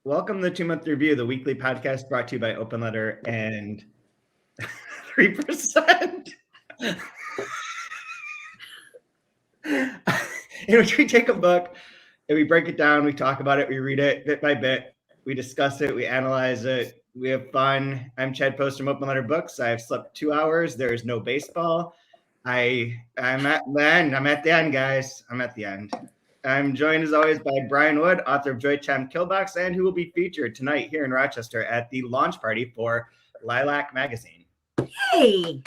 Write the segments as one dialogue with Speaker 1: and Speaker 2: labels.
Speaker 1: Welcome to the 2-Month Review, the weekly podcast brought to you by Open Letter and 3%. In which we take a book and we break it down, we talk about it, we read it bit by bit, we discuss it, we analyze it, we have fun. I'm Chad Post from Open Letter Books. I have slept 2 hours. There is no baseball. I'm at the end. I'm at the end, guys. I'm at the end. I'm joined as always by Brian Wood, author of Joy Champ Killbox, and who will be featured tonight here in Rochester at the launch party for Lilac Magazine.
Speaker 2: Hey.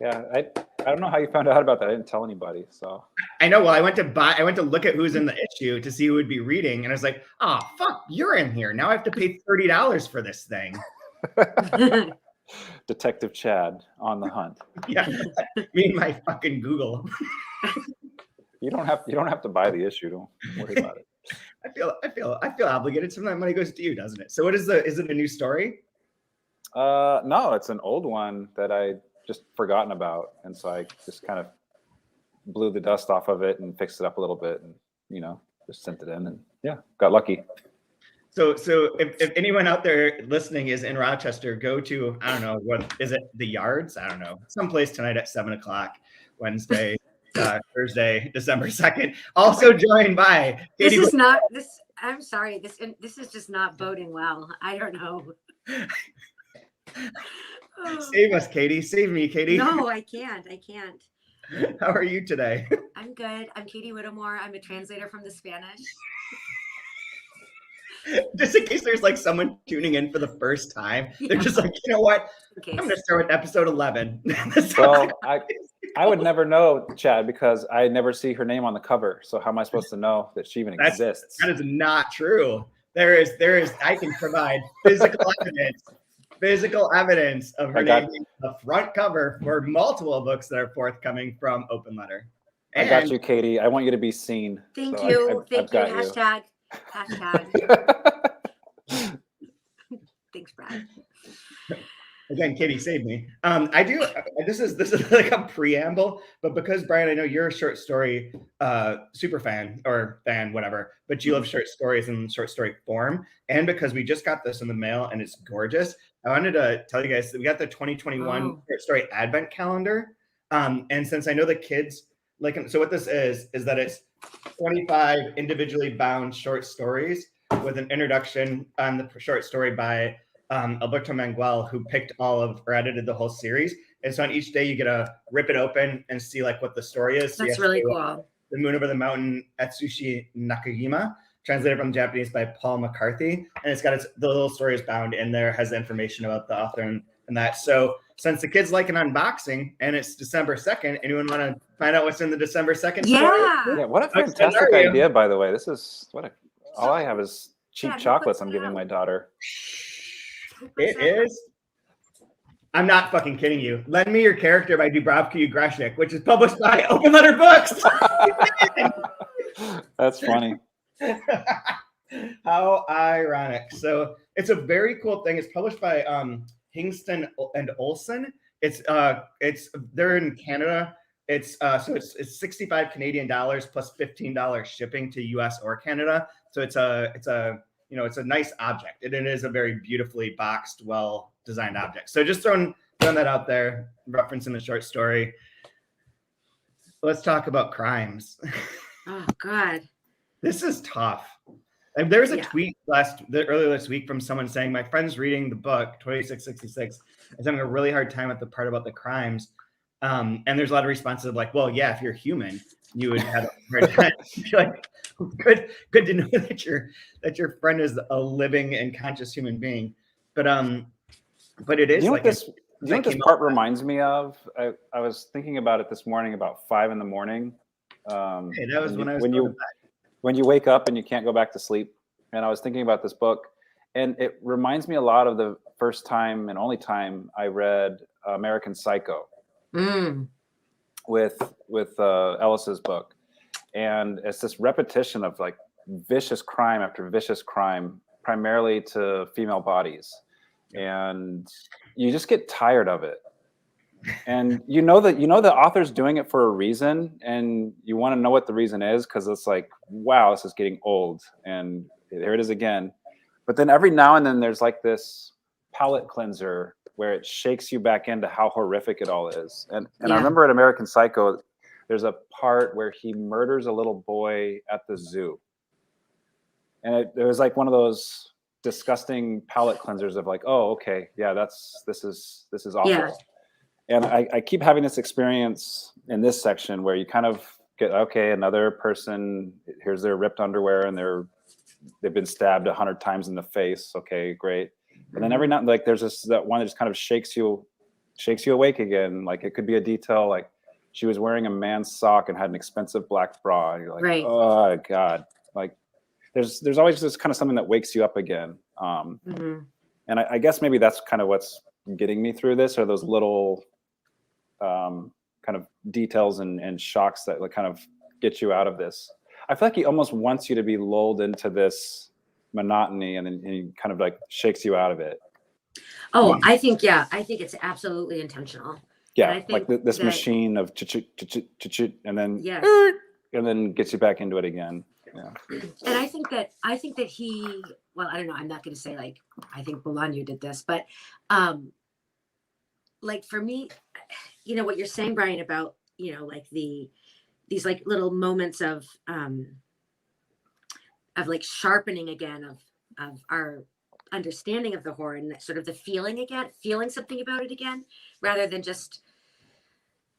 Speaker 3: Yeah, I don't know how you found out about that. I didn't tell anybody. So
Speaker 1: I know. Well, I went to look at who's in the issue to see who would be reading, and I was like, oh fuck, you're in here. Now I have to pay $30 for this thing.
Speaker 3: Detective Chad on the hunt.
Speaker 1: Yeah. Me and my fucking Google.
Speaker 3: You don't have to buy the issue. Don't worry about it.
Speaker 1: I feel obligated. Some of that money goes to you, doesn't it? So is it a new story?
Speaker 3: No, it's an old one that I just forgotten about. And so I just kind of blew the dust off of it and fixed it up a little bit and, just sent it in and yeah, got lucky.
Speaker 1: So if anyone out there listening is in Rochester, go to, I don't know, what is it? The Yards? I don't know. Someplace tonight at 7:00, Wednesday. Thursday, December 2nd. Also joined by Katie.
Speaker 2: I'm sorry. This is just not boding well. I don't know.
Speaker 1: Save us, Katie. Save me, Katie.
Speaker 2: No, I can't.
Speaker 1: How are you today?
Speaker 2: I'm good. I'm Katie Whittemore. I'm a translator from the Spanish.
Speaker 1: Just in case there's like someone tuning in for the first time, they're just like, you know what? I'm going to start with episode 11.
Speaker 3: Well, I would never know, Chad, because I never see her name on the cover. So how am I supposed to know that she even exists?
Speaker 1: That is not true. There is. I can provide physical evidence of her name on the front cover for multiple books that are forthcoming from Open Letter.
Speaker 3: And I got you, Katie. I want you to be seen.
Speaker 2: Thank you. Thank you. Hashtag. Thanks, Brad.
Speaker 1: Again, Katie, save me. This is like a preamble, but because Brian, I know you're a short story super fan or fan, whatever, but you love short stories in short story form. And because we just got this in the mail and it's gorgeous, I wanted to tell you guys that we got the 2021 short story advent calendar. And since I know the kids like, so what this is that it's 25 individually bound short stories with an introduction on the short story by Alberto Manguel, who picked edited the whole series. And so on each day you get to rip it open and see like what the story is. So
Speaker 2: that's really cool.
Speaker 1: The Moon Over the Mountain, Atsushi Nakajima, translated from Japanese by Paul McCarthy. And it's got the little story is bound in there, has information about the author and that. So since the kids like an unboxing and it's December 2nd, anyone want to find out what's in the December 2nd story?
Speaker 2: Yeah,
Speaker 3: what a fantastic idea, by the way. This is all I have is cheap chocolates I'm giving my daughter.
Speaker 1: It is. I'm not fucking kidding you. Lend Me Your Character by Dubravka Ugrashik, which is published by Open Letter Books.
Speaker 3: That's funny.
Speaker 1: How ironic. So it's a very cool thing. It's published by Hingston and Olsen. They're in Canada. It's 65 Canadian dollars plus $15 shipping to US or Canada. So it's a nice object. And it is a very beautifully boxed, well-designed object. So just throwing that out there, referencing the short story. Let's talk about crimes.
Speaker 2: Oh, God.
Speaker 1: This is tough. And there was a tweet earlier this week from someone saying, my friend's reading the book, 2666, is having a really hard time with the part about the crimes. And there's a lot of responses of like, well, yeah, if you're human, you would have a hard time. Like, good to know that your friend is a living and conscious human being. But it is
Speaker 3: what this part reminds me of? I was thinking about it this morning about 5 a.m.
Speaker 1: Hey, that was
Speaker 3: when you wake up and you can't go back to sleep. And I was thinking about this book, and it reminds me a lot of the first time and only time I read American Psycho with Ellis's book. And it's this repetition of like vicious crime after vicious crime, primarily to female bodies. And you just get tired of it. And you know the author's doing it for a reason, and you want to know what the reason is, because it's like, wow, this is getting old, and there it is again. But then every now and then there's like this palate cleanser where it shakes you back into how horrific it all is. And I remember in American Psycho, there's a part where he murders a little boy at the zoo. And it was like one of those disgusting palate cleansers of like, oh, okay, yeah, this is awful.
Speaker 2: Yeah.
Speaker 3: And I keep having this experience in this section where you kind of get, okay, another person, here's their ripped underwear and they've been stabbed 100 times in the face. Okay, great. And then every night, like there's that one that just kind of shakes you awake again. Like it could be a detail like she was wearing a man's sock and had an expensive black bra. And you're like,
Speaker 2: Right.
Speaker 3: Oh God. Like there's always just kind of something that wakes you up again. And I guess maybe that's kind of what's getting me through this, are those little kind of details and shocks that like kind of get you out of this. I feel like he almost wants you to be lulled into this monotony and then he kind of like shakes you out of it.
Speaker 2: Oh, I think it's absolutely intentional.
Speaker 3: Yeah, like this machine of and then and then gets you back into it again. Yeah.
Speaker 2: And I think that he, well, I don't know, I'm not going to say like I think Bolaño did this, but like for me, you know what you're saying, Brian, about, you know, like these like little moments of like sharpening again of our understanding of the horror and sort of the feeling something about it again, rather than just,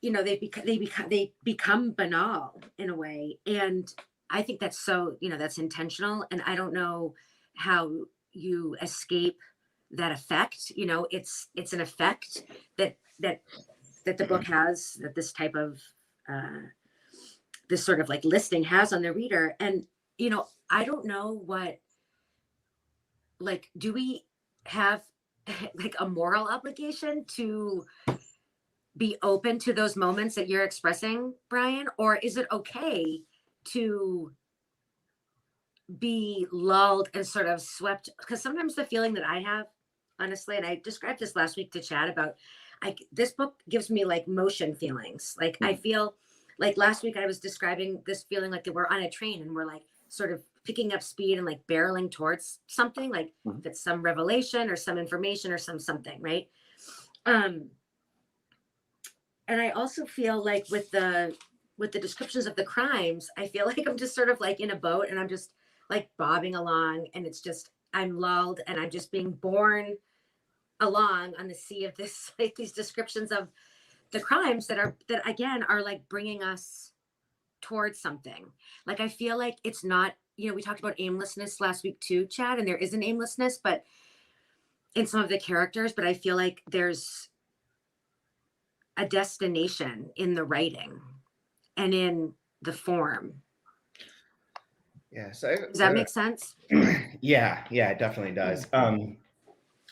Speaker 2: you know, they become banal in a way. And I think that's so, you know, that's intentional. And I don't know how you escape that effect. You know, it's an effect that the book has, that this type of this sort of like listing has on the reader. And, you know, I don't know what, like, do we have like a moral obligation to be open to those moments that you're expressing, Brian? Or is it okay to be lulled and sort of swept? Because sometimes the feeling that I have, honestly, and I described this last week to Chad about, this book gives me like motion feelings. Like I feel like last week I was describing this feeling like that we're on a train and we're like sort of picking up speed and like barreling towards something, like if it's some revelation or some information or something, right? And I also feel like with the descriptions of the crimes, I feel like I'm just sort of like in a boat and I'm just like bobbing along, and it's just, I'm lulled and I'm just being borne along on the sea of this, like these descriptions of the crimes that again are like bringing us towards something. Like I feel like it's not, you know, we talked about aimlessness last week too, Chad, and there is an aimlessness, but in some of the characters, but I feel like there's a destination in the writing and in the form.
Speaker 1: Yeah. So
Speaker 2: does that make sense?
Speaker 1: Yeah, it definitely does.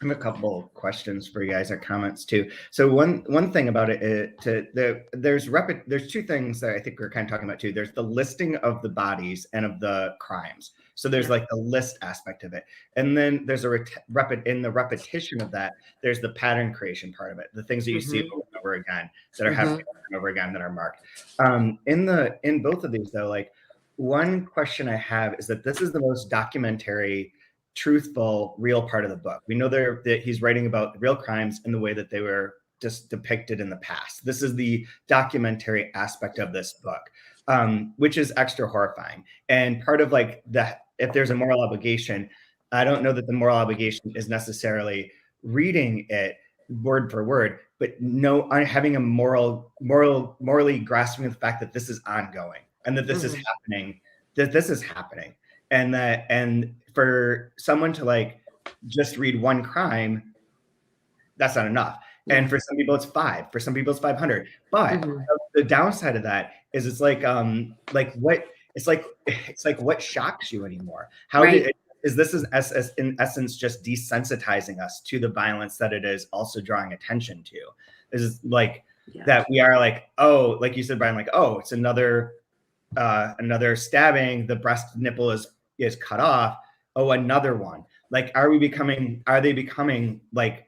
Speaker 1: I have a couple questions for you guys, or comments too. So one thing about it, there's two things that I think we're kind of talking about too. There's the listing of the bodies and of the crimes. So there's like the list aspect of it, and then there's in the repetition of that, there's the pattern creation part of it, the things that you see over and over again that are happening over and over again that are marked. In both of these though, like one question I have is that this is the most documentary, truthful, real part of the book. We know that he's writing about real crimes in the way that they were just depicted in the past. This is the documentary aspect of this book, which is extra horrifying. And part of like that, if there's a moral obligation, I don't know that the moral obligation is necessarily reading it word for word, but having a morally grasping the fact that this is ongoing and that this is happening, and for someone to like just read one crime, that's not enough. And for some people it's 5, for some people it's 500. But the downside of that is it's like what shocks you anymore? Is this in essence just desensitizing us to the violence that it is also drawing attention to? Is like that we are like, oh, like you said, Brian, like, oh, it's another stabbing, the breast nipple is cut off. Oh, another one. Like, are they becoming like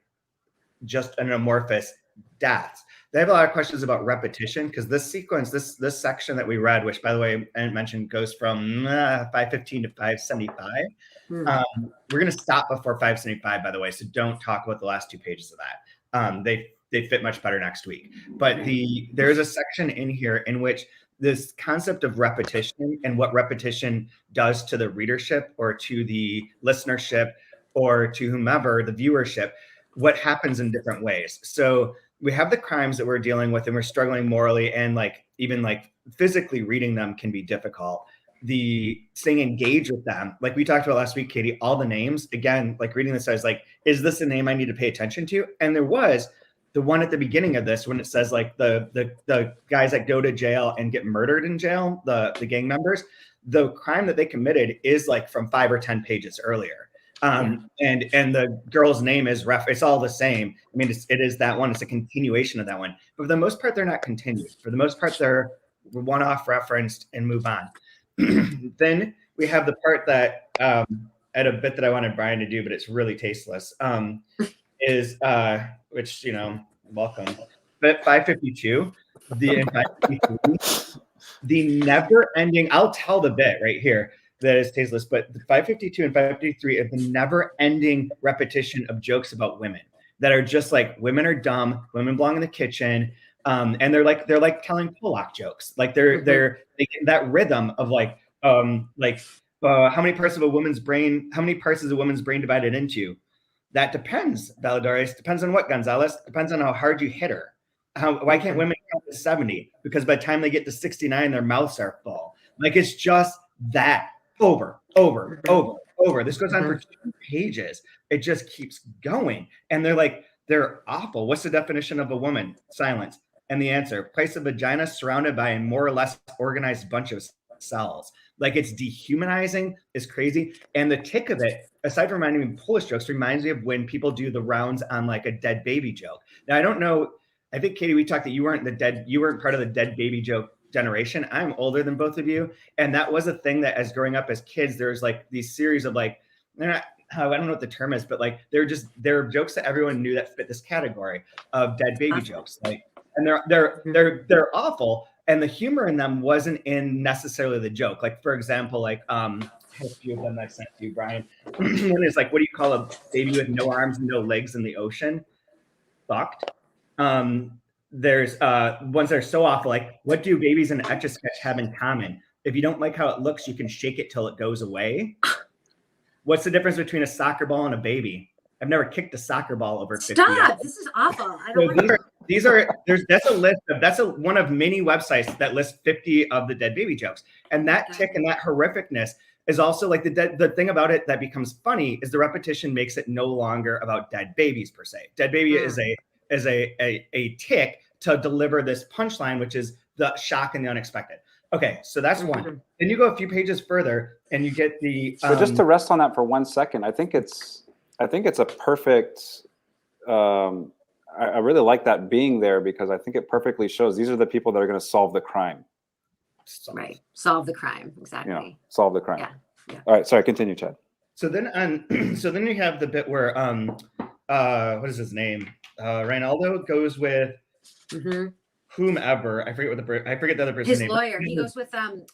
Speaker 1: just an amorphous deaths they have a lot of questions about repetition, because this sequence, this section that we read, which by the way I didn't mention, goes from 515 to 575. We're going to stop before 575, by the way, so don't talk about the last 2 pages of that. They fit much better next week. But there's a section in here in which this concept of repetition and what repetition does to the readership or to the listenership or to whomever, the viewership, what happens in different ways. So we have the crimes that we're dealing with and we're struggling morally, and like even like physically reading them can be difficult. The staying engaged with them, like we talked about last week, Katie, all the names, again, like reading this, I was like, is this a name I need to pay attention to? And there was the one at the beginning of this when it says like the guys that go to jail and get murdered in jail, the gang members, the crime that they committed is like from 5 or 10 pages earlier. And the girl's name is it's all the same. I mean, it is that one. It's a continuation of that one. But for the most part, they're not continued. For the most part, they're one-off referenced and move on. Then we have the part that I had a bit that I wanted Brian to do, but it's really tasteless. Is which, you know, welcome. But 552, the never-ending. I'll tell the bit right here that is tasteless, but the 552 and 553 is the never-ending repetition of jokes about women that are just like, women are dumb, women belong in the kitchen, and they're like telling Pollock jokes, like they get that rhythm of like how many parts of a woman's brain divided into? That depends, Valadares. Depends on what, Gonzalez? Depends on how hard you hit her. Why can't women count to 70? Because by the time they get to 69, their mouths are full. Like, it's just that over. This goes on for 2 pages. It just keeps going. And they're awful. What's the definition of a woman? Silence. And the answer, place a vagina surrounded by a more or less organized bunch of cells. Like, it's dehumanizing, it's crazy. And the tick of it, aside from reminding me of Polish jokes, reminds me of when people do the rounds on like a dead baby joke. Now, I don't know. I think, Katie, we talked that you weren't part of the dead baby joke generation. I'm older than both of you. And that was a thing that as growing up as kids, there's like these series of like, they're not, I don't know what the term is, but like, they're jokes that everyone knew that fit this category of dead baby jokes. Like, and they're awful. And the humor in them wasn't in necessarily the joke. Like, for example, like, a few of them I sent to you, Brian. One is like, what do you call a baby with no arms and no legs in the ocean? Fucked. There's ones that are so awful, like, what do babies in Etch-a-Sketch have in common? If you don't like how it looks, you can shake it till it goes away. What's the difference between a soccer ball and a baby? I've never kicked a soccer ball over 50
Speaker 2: Stop!
Speaker 1: years.
Speaker 2: This is awful. I don't
Speaker 1: that's a list of, that's one of many websites that lists 50 of the dead baby jokes. And that tick and that horrificness is also like the thing about it that becomes funny is the repetition makes it no longer about dead babies per se. Dead baby is a tick to deliver this punchline, which is the shock and the unexpected. Okay, so that's one. Then you go a few pages further and you get the
Speaker 3: So just to rest on that for 1 second, I think it's a perfect I really like that being there, because I think it perfectly shows these are the people that are going to solve the crime.
Speaker 2: Right. Solve the crime. Exactly.
Speaker 3: Yeah, solve the crime.
Speaker 2: Yeah.
Speaker 3: All right, sorry, continue, Chad.
Speaker 1: So then you have the bit where what is his name? Reinaldo goes with whomever. I forget the other person's name.
Speaker 2: His lawyer. He goes with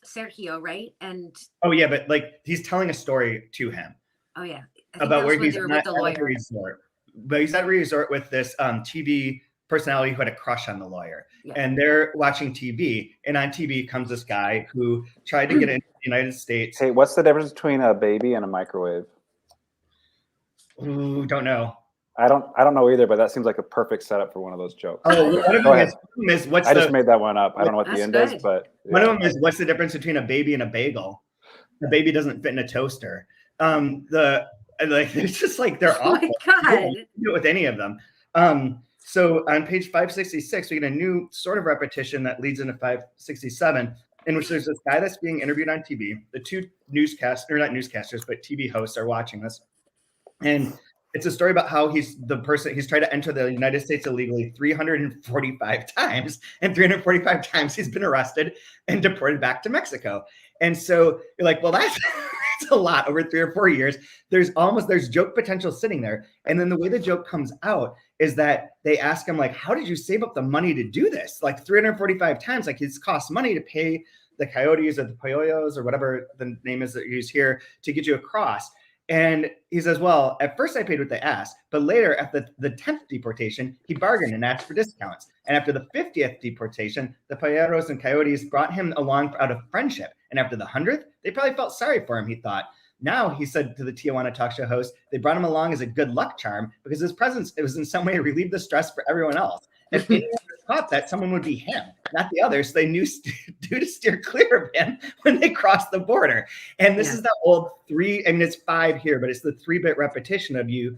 Speaker 2: Sergio, right? And
Speaker 1: oh yeah, but like he's telling a story to him.
Speaker 2: Oh yeah.
Speaker 1: About where he's not at a resort. But he's at a resort with this TV personality who had a crush on the lawyer. Yeah. And they're watching TV. And on TV comes this guy who tried to get into the United States.
Speaker 3: Hey, what's the difference between a baby and a microwave?
Speaker 1: Ooh, don't know.
Speaker 3: I don't know either, but that seems like a perfect setup for one of those jokes.
Speaker 1: Oh, one of them is
Speaker 3: I just made that one up. I don't know what the end is, but
Speaker 1: yeah. One of them is, what's the difference between a baby and a bagel? A baby doesn't fit in a toaster. It's just like they're awful.
Speaker 2: Oh my God.
Speaker 1: You can't do it with any of them. So on page 566, we get a new sort of repetition that leads into 567, in which there's this guy that's being interviewed on TV. The two not newscasters, but TV hosts are watching this. And it's a story about how he's tried to enter the United States illegally 345 times, and 345 times he's been arrested and deported back to Mexico. And so you're like, well, that's That's a lot over 3 or 4 years. There's joke potential sitting there. And then the way the joke comes out is that they ask him, like, how did you save up the money to do this? Like 345 times, like it's cost money to pay the coyotes or the pollos or whatever the name is that you use here to get you across. And he says, well, at first I paid what they asked, but later at the 10th deportation, he bargained and asked for discounts. And after the 50th deportation, the polleros and coyotes brought him along out of friendship. And after the 100th, they probably felt sorry for him, he thought. Now, he said to the Tijuana talk show host, they brought him along as a good luck charm because his presence, it was in some way relieved the stress for everyone else. If anyone thought that, someone would be him, not the others. So they knew to steer clear of him when they crossed the border. And this is the old it's 5 here, but it's the 3-bit repetition of you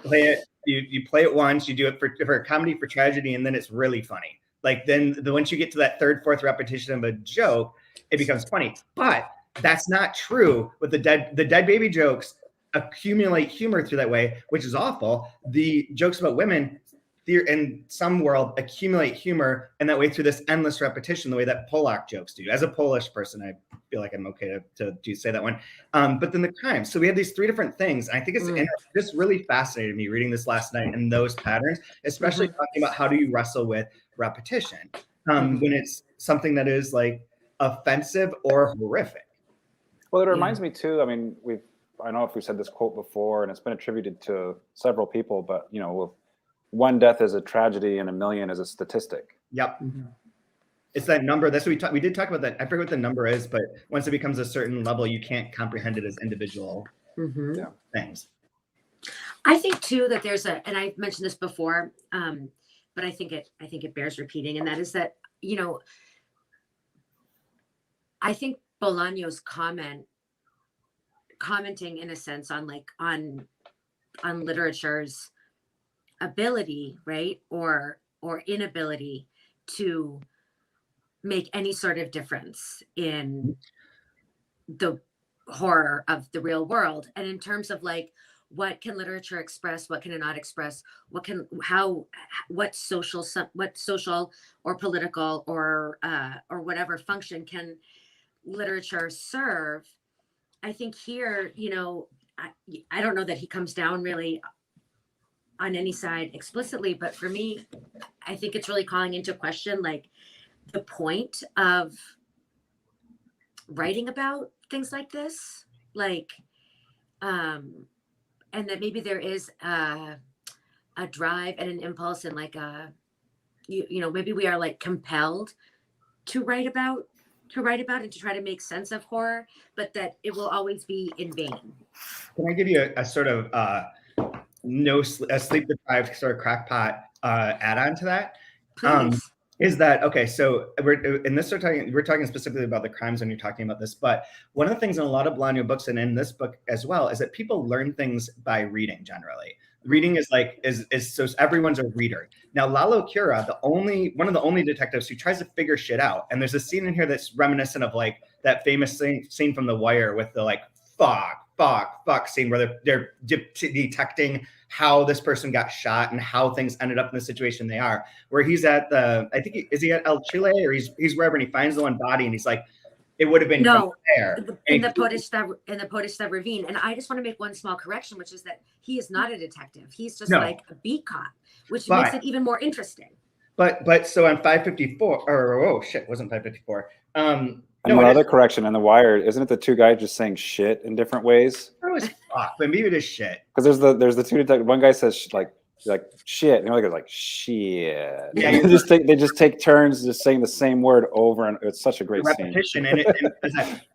Speaker 1: play it, you play it once, you do it for a comedy, for tragedy, and then it's really funny. Like then once you get to that 3rd, 4th repetition of a joke, it becomes funny. But that's not true with the dead baby jokes accumulate humor through that way, which is awful. The jokes about women in some world accumulate humor and that way through this endless repetition, the way that Polak jokes do. As a Polish person, I feel like I'm okay to say that one. But then the crimes. So we have these 3 different things. And I think it's just really fascinated me reading this last night and those patterns, especially talking about how do you wrestle with repetition when it's something that is like offensive or horrific.
Speaker 3: Well, it reminds me too, I mean, I don't know if we've said this quote before and it's been attributed to several people, but one death is a tragedy and a million is a statistic.
Speaker 1: Yep. It's that number. That's what we did talk about that. I forget what the number is, but once it becomes a certain level, you can't comprehend it as individual things.
Speaker 2: I think too that and I mentioned this before, but I think it bears repeating, and that is that, I think Bolaño's commenting in a sense on literature's ability, right, or inability to make any sort of difference in the horror of the real world, and in terms of like what can literature express, what can it not express, what social or political or whatever function can literature serve. I think here, I don't know that he comes down really on any side explicitly, but for me, I think it's really calling into question like the point of writing about things like this, like and that maybe there is a drive and an impulse and like maybe we are like compelled to write about and to try to make sense of horror, but that it will always be in vain.
Speaker 1: Can I give you a sort of a sleep deprived sort of crackpot add-on to that?
Speaker 2: Please.
Speaker 1: Is that okay? So we're talking specifically about the crimes when you're talking about this, but one of the things in a lot of Bolaño books and in this book as well is that people learn things by reading. Generally, reading is so everyone's a reader. Now, Lalo Cura, one of the only detectives who tries to figure shit out, and there's a scene in here that's reminiscent of like that famous scene from The Wire with the like fuck scene where they're detecting how this person got shot and how things ended up in the situation they are, where he's at is he at El Chile or he's wherever, and he finds the one body and he's like, it would have been there
Speaker 2: in the Podesta ravine. And I just want to make one small correction, which is that he is not a detective. He's just like a beat cop, which makes it even more interesting.
Speaker 1: But so on 554 wasn't 554.
Speaker 3: And one other correction, in The Wire, isn't it the 2 guys just saying shit in different ways?
Speaker 1: It was fuck, but maybe it is shit.
Speaker 3: Because there's the 2 detectives. One guy says like shit, and the other guy's like shit.
Speaker 1: Yeah,
Speaker 3: they just take turns just saying the same word over, and it's such a great
Speaker 1: repetition.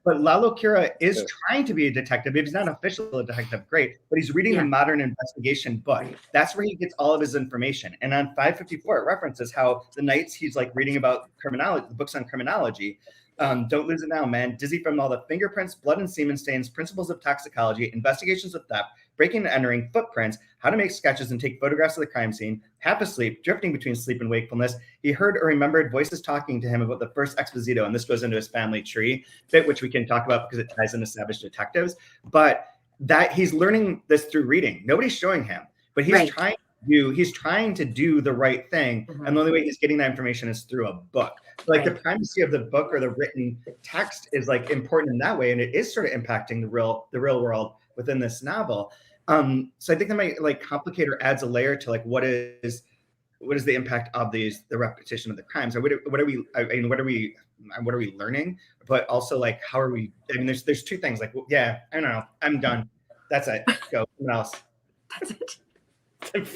Speaker 1: But Lalo Cura is trying to be a detective. If he's not officially a detective, great. But he's reading the modern investigation book. That's where he gets all of his information. And on 554, it references how the nights he's like reading about criminology, the books on criminology. Don't lose it now, man. Dizzy from all the fingerprints, blood and semen stains, principles of toxicology, investigations of theft, breaking and entering, footprints, how to make sketches and take photographs of the crime scene, half asleep, drifting between sleep and wakefulness. He heard or remembered voices talking to him about the first exposito, and this goes into his family tree bit, which we can talk about because it ties into Savage Detectives. But that he's learning this through reading. Nobody's showing him, but he's trying to do the right thing. And the only way he's getting that information is through a book. Like the
Speaker 2: Right.
Speaker 1: primacy of the book or the written text is like important in that way, and it is sort of impacting the real world within this novel. So I think that might like complicate or adds a layer to like what is the impact of the repetition of the crimes, or what are we? I mean, what are we learning? But also like how are we? I mean, there's two things. Like, yeah, I don't know. I'm done. That's it. Go. Someone else.
Speaker 2: That's it.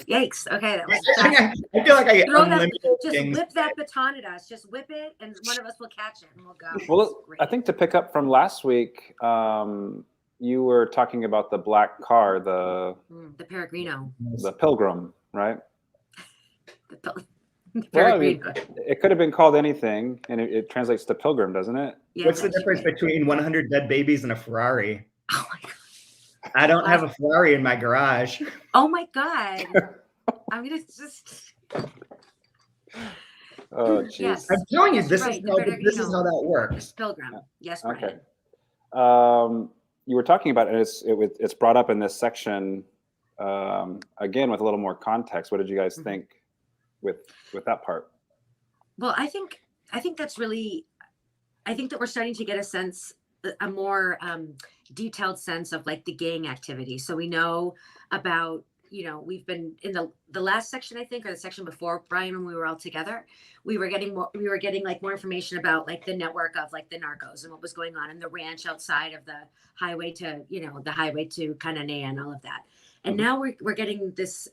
Speaker 2: Yikes. Okay, that was
Speaker 1: I
Speaker 2: fast.
Speaker 1: feel like I get
Speaker 2: Throw that,
Speaker 1: unlimited
Speaker 2: just
Speaker 1: things.
Speaker 2: whip that baton at us. Just whip it, and one of us will catch it, and we'll go.
Speaker 3: Well,
Speaker 2: Great.
Speaker 3: I think to pick up from last week, you were talking about the black car, the
Speaker 2: Peregrino.
Speaker 3: the Pilgrim, right?
Speaker 2: The
Speaker 3: Well, I mean,
Speaker 2: Peregrino.
Speaker 3: it could have been called anything, and it translates to Pilgrim, doesn't it?
Speaker 2: Yeah,
Speaker 1: What's the
Speaker 2: that's
Speaker 1: difference
Speaker 2: right.
Speaker 1: between 100 dead babies and a Ferrari?
Speaker 2: Oh my god.
Speaker 1: I don't have a Ferrari in my garage.
Speaker 2: Oh my god. I'm gonna just.
Speaker 3: Oh, jeez.
Speaker 2: Yes.
Speaker 1: I'm telling you,
Speaker 2: Yes,
Speaker 1: this
Speaker 2: right,
Speaker 1: is
Speaker 2: the
Speaker 1: how this is
Speaker 2: Peregrino.
Speaker 1: how that works.
Speaker 2: Pilgrim. Yes, Brian.
Speaker 3: Okay. You were talking about it. It's brought up in this section again with a little more context. What did you guys think with that part?
Speaker 2: Well, I think that's really. I think that we're starting to get a more detailed sense of like the gang activity. So we know about, we've been in the last section, I think, or the section before, Brian, when we were all together, we were getting like more information about like the network of like the narcos and what was going on in the ranch outside of the highway to, the highway to Cananea and all of that. And now we're getting this,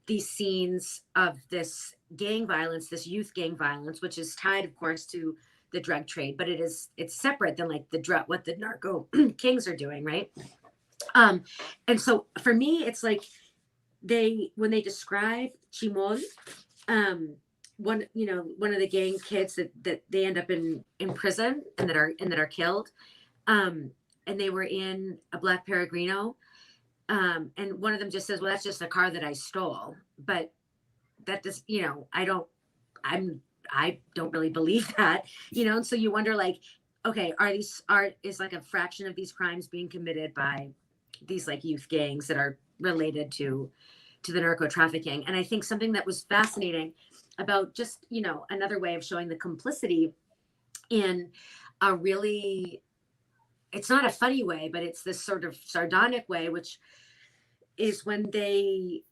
Speaker 2: these scenes of this gang violence, this youth gang violence, which is tied, of course, to the drug trade, but it's separate than like what the narco kings are doing, right? And so for me, it's like when they describe Chimol, one of the gang kids that they end up in prison and that are killed, and they were in a black Peregrino, and one of them just says, "Well, that's just a car that I stole," but that does, I don't really believe that, and so you wonder, like, okay, is like a fraction of these crimes being committed by these like youth gangs that are related to the narco trafficking? And I think something that was fascinating about just, another way of showing the complicity in a really, it's not a funny way, but it's this sort of sardonic way, which is when they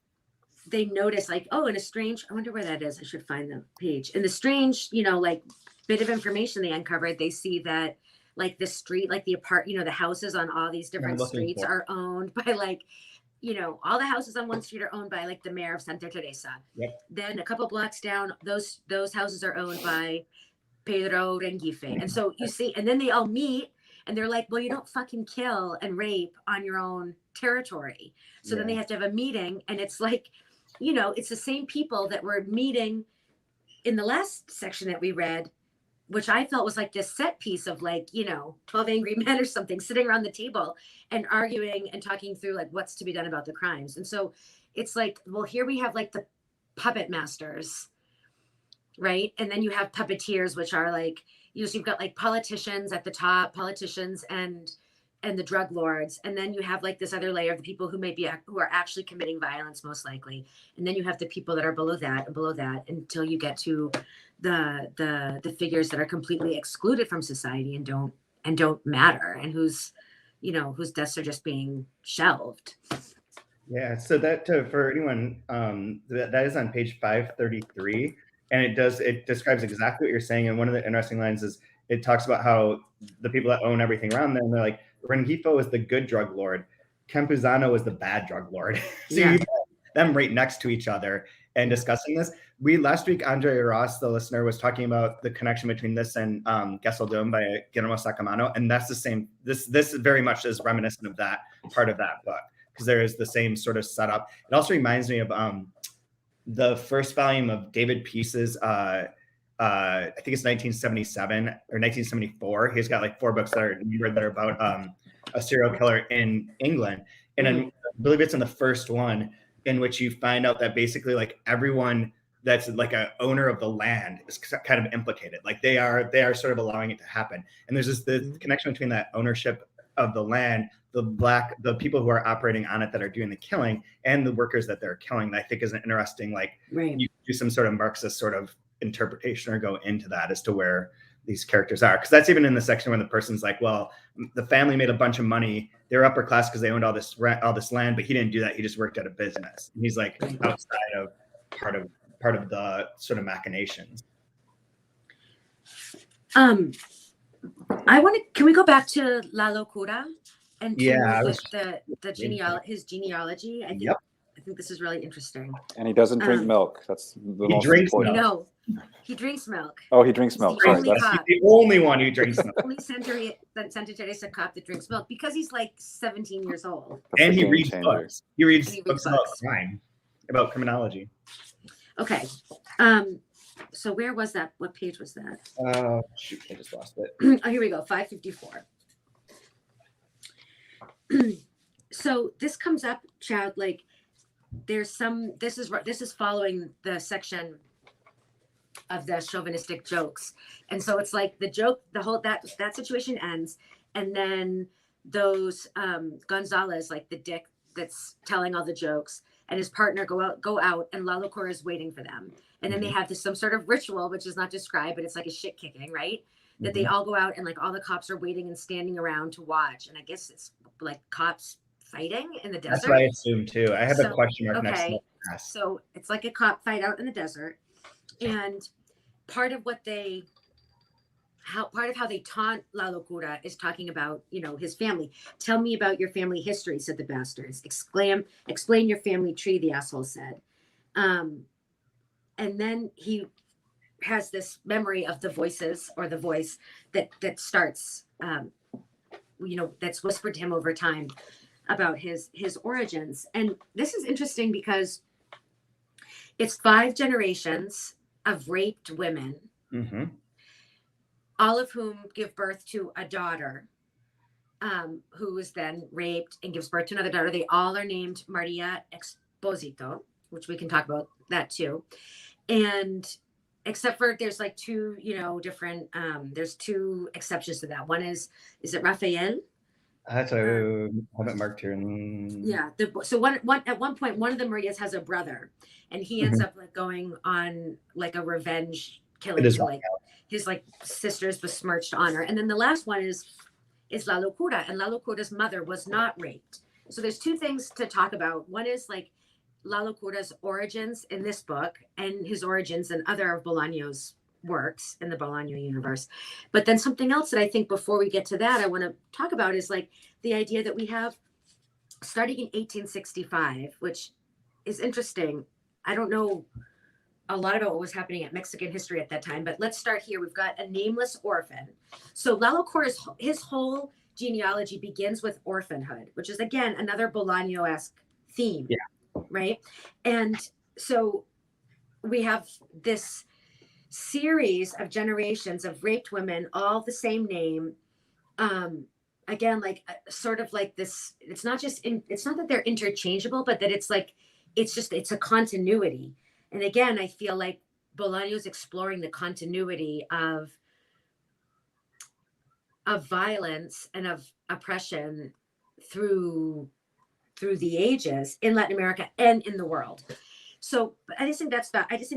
Speaker 2: notice like, oh, in a strange, I wonder where that is. I should find the page. In the strange, like bit of information they uncovered, they see that like the street, like the the houses on all these different streets are owned by like, all the houses on one street are owned by like the mayor of Santa Teresa.
Speaker 1: Yep.
Speaker 2: Then a couple blocks down, those houses are owned by Pedro Rengife. And so you see, and then they all meet and they're like, well, you don't fucking kill and rape on your own territory. So then they have to have a meeting, and it's like, it's the same people that were meeting in the last section that we read, which I felt was like this set piece of like, 12 angry men or something sitting around the table and arguing and talking through like what's to be done about the crimes. And so it's like, well, here we have like the puppet masters, right? And then you have puppeteers, which are like, so you've got like politicians at the top, politicians and the drug lords. And then you have like this other layer of the people who are actually committing violence, most likely. And then you have the people that are below that until you get to the figures that are completely excluded from society and don't matter, and whose deaths are just being shelved.
Speaker 1: Yeah, so that for anyone, that is on page 533, and it describes exactly what you're saying. And one of the interesting lines is it talks about how the people that own everything around them, they're like, Rengifo is the good drug lord, Campuzano is the bad drug lord. So you have them right next to each other and discussing this. Last week, Andre Ross, the listener, was talking about the connection between this and Geseldom by Guillermo Sacamano, and that's the same. This very much is reminiscent of that part of that book, because there is the same sort of setup. It also reminds me of the first volume of David Peace's, I think it's 1977 or 1974. He's got like 4 books that are about a serial killer in England, and I believe it's in the first one in which you find out that basically like everyone that's like a owner of the land is kind of implicated. Like they are sort of allowing it to happen. And there's the connection between that ownership of the land, the people who are operating on it that are doing the killing, and the workers that they're killing. That I think is an interesting, like, you do some sort of Marxist sort of interpretation or go into that as to where these characters are. Because that's even in the section where the person's like, well, the family made a bunch of money. They were upper class because they owned all this land, but he didn't do that. He just worked at a business. And he's like outside of part of the sort of machinations.
Speaker 2: Can we go back to Lalo Cura and his genealogy? I think this is really interesting.
Speaker 3: And he doesn't drink milk. That's the most
Speaker 1: drinks
Speaker 3: important.
Speaker 2: No, he drinks milk.
Speaker 3: Oh, he drinks milk.
Speaker 2: He's the
Speaker 1: only one who drinks milk.
Speaker 2: Only Santa Teresa cop that drinks milk because he's like 17 years old.
Speaker 3: That's
Speaker 1: and
Speaker 3: a
Speaker 1: he
Speaker 3: game
Speaker 1: reads
Speaker 3: changer.
Speaker 1: books. He reads books about crime, about criminology.
Speaker 2: Okay. So where was that? What page was that?
Speaker 1: Shoot, I just lost it.
Speaker 2: Oh, here we go. 554. So this comes up, Chad, like there's some, this is following the section of the chauvinistic jokes. And so it's like the joke, the whole, that situation ends. And then those Gonzalez, like the dick that's telling all the jokes, and his partner go out and Lalo Cura is waiting for them. And then they have some sort of ritual, which is not described, but it's like a shit kicking, right? That they all go out and like all the cops are waiting and standing around to watch. And I guess it's like cops fighting in the desert.
Speaker 1: That's what I assume too. I have a question mark next to that.
Speaker 2: So it's like a cop fight out in the desert. And part of how they taunt Lalo Cura is talking about, his family. Tell me about your family history, said the bastards. Explain your family tree, the asshole said. And then he has this memory of the voices, or the voice that starts, that's whispered to him over time about his origins. And this is interesting because it's 5 generations of raped women, all of whom give birth to a daughter, who is then raped and gives birth to another daughter. They all are named Maria Exposito, which we can talk about that too. And except for there's like 2, different, there's 2 exceptions to that. One is it Raphael?
Speaker 1: That's I haven't marked here.
Speaker 2: Yeah. So at one point, one of the Marias has a brother, and he ends up like going on like a revenge killing to like his like sister's besmirched honor. And then the last one is Lalo Cura, and Lalo Cura's mother was not raped. So there's 2 things to talk about. One is like Lalo Cura's origins in this book, and his origins in other of Bolaño's works in the Bolaño universe. But then something else that I think before we get to that, I want to talk about is like the idea that we have starting in 1865, which is interesting. I don't know a lot about what was happening at Mexican history at that time, but let's start here. We've got a nameless orphan. So Lalo Cura's, his whole genealogy begins with orphanhood, which is again another Bolaño-esque theme. Yeah. Right. And so we have this series of generations of raped women, all the same name. Again, like sort of like this, it's not that they're interchangeable, but that it's like, it's a continuity. And again, I feel like Bolaño's exploring the continuity of violence and of oppression through the ages in Latin America and in the world. So I just think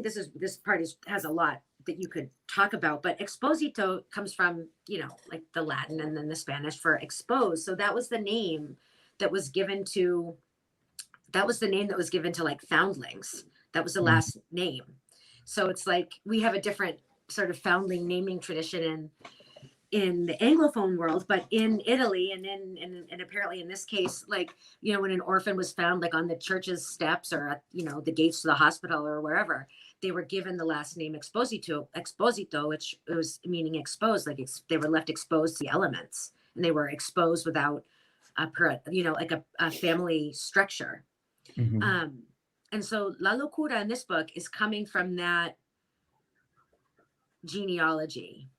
Speaker 2: this part has a lot that you could talk about, but Exposito comes from, like the Latin and then the Spanish for expose. So that was the name that was given to like foundlings. That was the last name. So it's like we have a different sort of foundling naming tradition in the Anglophone world, but in Italy and apparently in this case, like, when an orphan was found like on the church's steps or at, the gates to the hospital or wherever, they were given the last name Exposito, which was meaning exposed, like they were left exposed to the elements, and they were exposed without a family structure. And so Lalo Cura in this book is coming from that genealogy.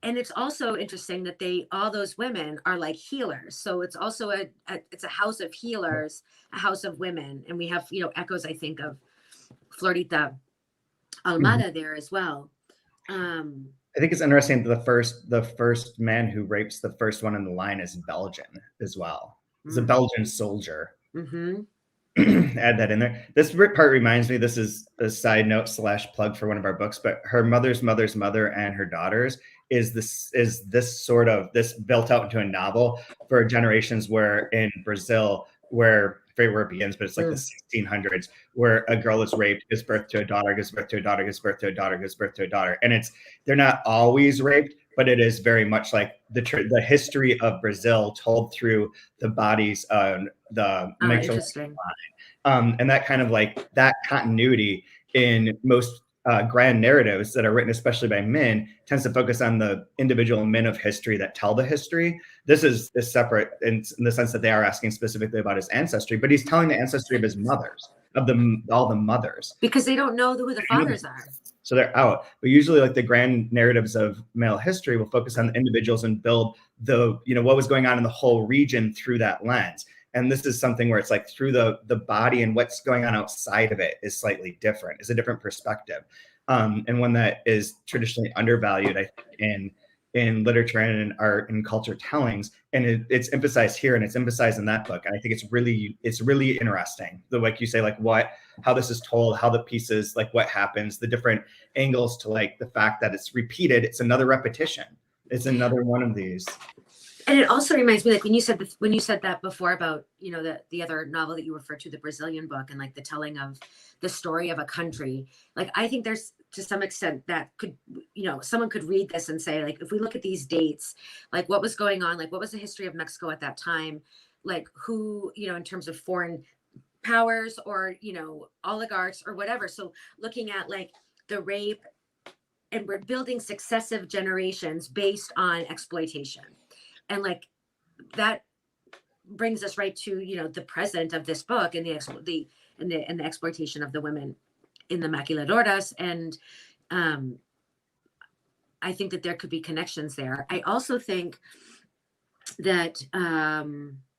Speaker 2: And it's also interesting that all those women are like healers. So it's also it's a house of healers, a house of women. And we have, echoes, I think, of Florita Almada there as well.
Speaker 1: I think it's interesting that the first man who rapes the first one in the line is Belgian as well. It's a Belgian soldier. add that in there. This part reminds me, this is a side note / plug for one of our books, but her mother's mother's mother and her daughters is this sort of this built out into a novel for generations where in Brazil, where I forget where it begins, but it's like the 1600s, where a girl is raped, gives birth to a daughter, gives birth to a daughter, gives birth to a daughter, gives birth to a daughter. And they're not always raped, but it is very much like the history of Brazil told through the bodies of the
Speaker 2: Interesting.
Speaker 1: and that kind of like that continuity in most grand narratives that are written, especially by men, tends to focus on the individual men of history that tell the history. This is separate in the sense that they are asking specifically about his ancestry, but he's telling the ancestry of his mothers, of all the mothers.
Speaker 2: Because they don't know who the fathers are.
Speaker 1: So they're out. But usually like the grand narratives of male history will focus on the individuals and build what was going on in the whole region through that lens. And this is something where it's like through the body, and what's going on outside of it is slightly different. It's a different perspective, and one that is traditionally undervalued, I think, in literature and in art and culture tellings. And it's emphasized here, and it's emphasized in that book. And I think it's really interesting. Like you say, like how this is told, how the pieces, like what happens, the different angles to like the fact that it's repeated. It's another repetition. It's another one of these.
Speaker 2: And it also reminds me, like when you said that before about, the other novel that you referred to, the Brazilian book, and like the telling of the story of a country. Like, I think there's to some extent that could, someone could read this and say, like, if we look at these dates, like what was going on, like what was the history of Mexico at that time? Like who, in terms of foreign powers or, oligarchs or whatever. So looking at like the rape, and we're building successive generations based on exploitation. And like that brings us right to the present of this book and the exploitation of the women in the maquiladoras. And I think that there could be connections there. I also think that
Speaker 1: do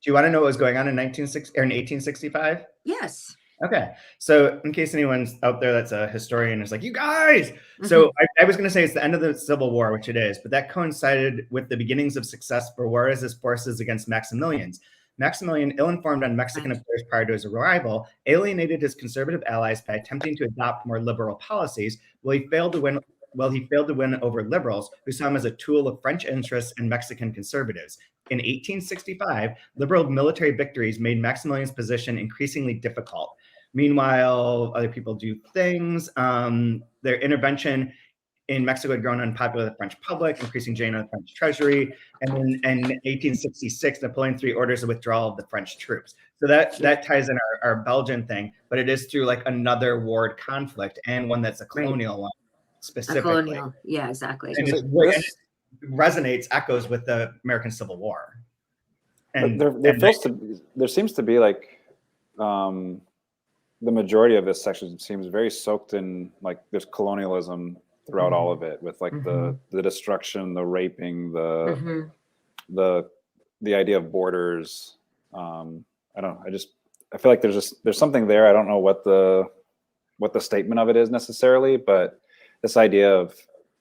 Speaker 1: you want to know what was going on in 1865?
Speaker 2: Yes.
Speaker 1: Okay, so in case anyone's out there that's a historian is like, you guys, so I was going to say it's the end of the Civil War, which it is, but that coincided with the beginnings of success for Juarez's forces against Maximilian's. Maximilian, ill-informed on Mexican affairs prior to his arrival, alienated his conservative allies by attempting to adopt more liberal policies, while he failed to win over liberals who saw him as a tool of French interests and Mexican conservatives. In 1865, liberal military victories made Maximilian's position increasingly difficult. Meanwhile, other people do things. Their intervention in Mexico had grown unpopular with the French public, increasing drain on the French treasury. And then in 1866, Napoleon III orders the withdrawal of the French troops. So that ties in our Belgian thing, but it is through like another warred conflict, and one that's a colonial one specifically.
Speaker 2: A colonial, yeah, exactly.
Speaker 1: And it resonates, echoes with the American Civil War. And
Speaker 3: there seems to be like the majority of this section seems very soaked in like there's colonialism throughout all of it, with like the destruction, the raping, the idea of borders. I don't know. I feel like there's something there. I don't know what the statement of it is necessarily, but this idea of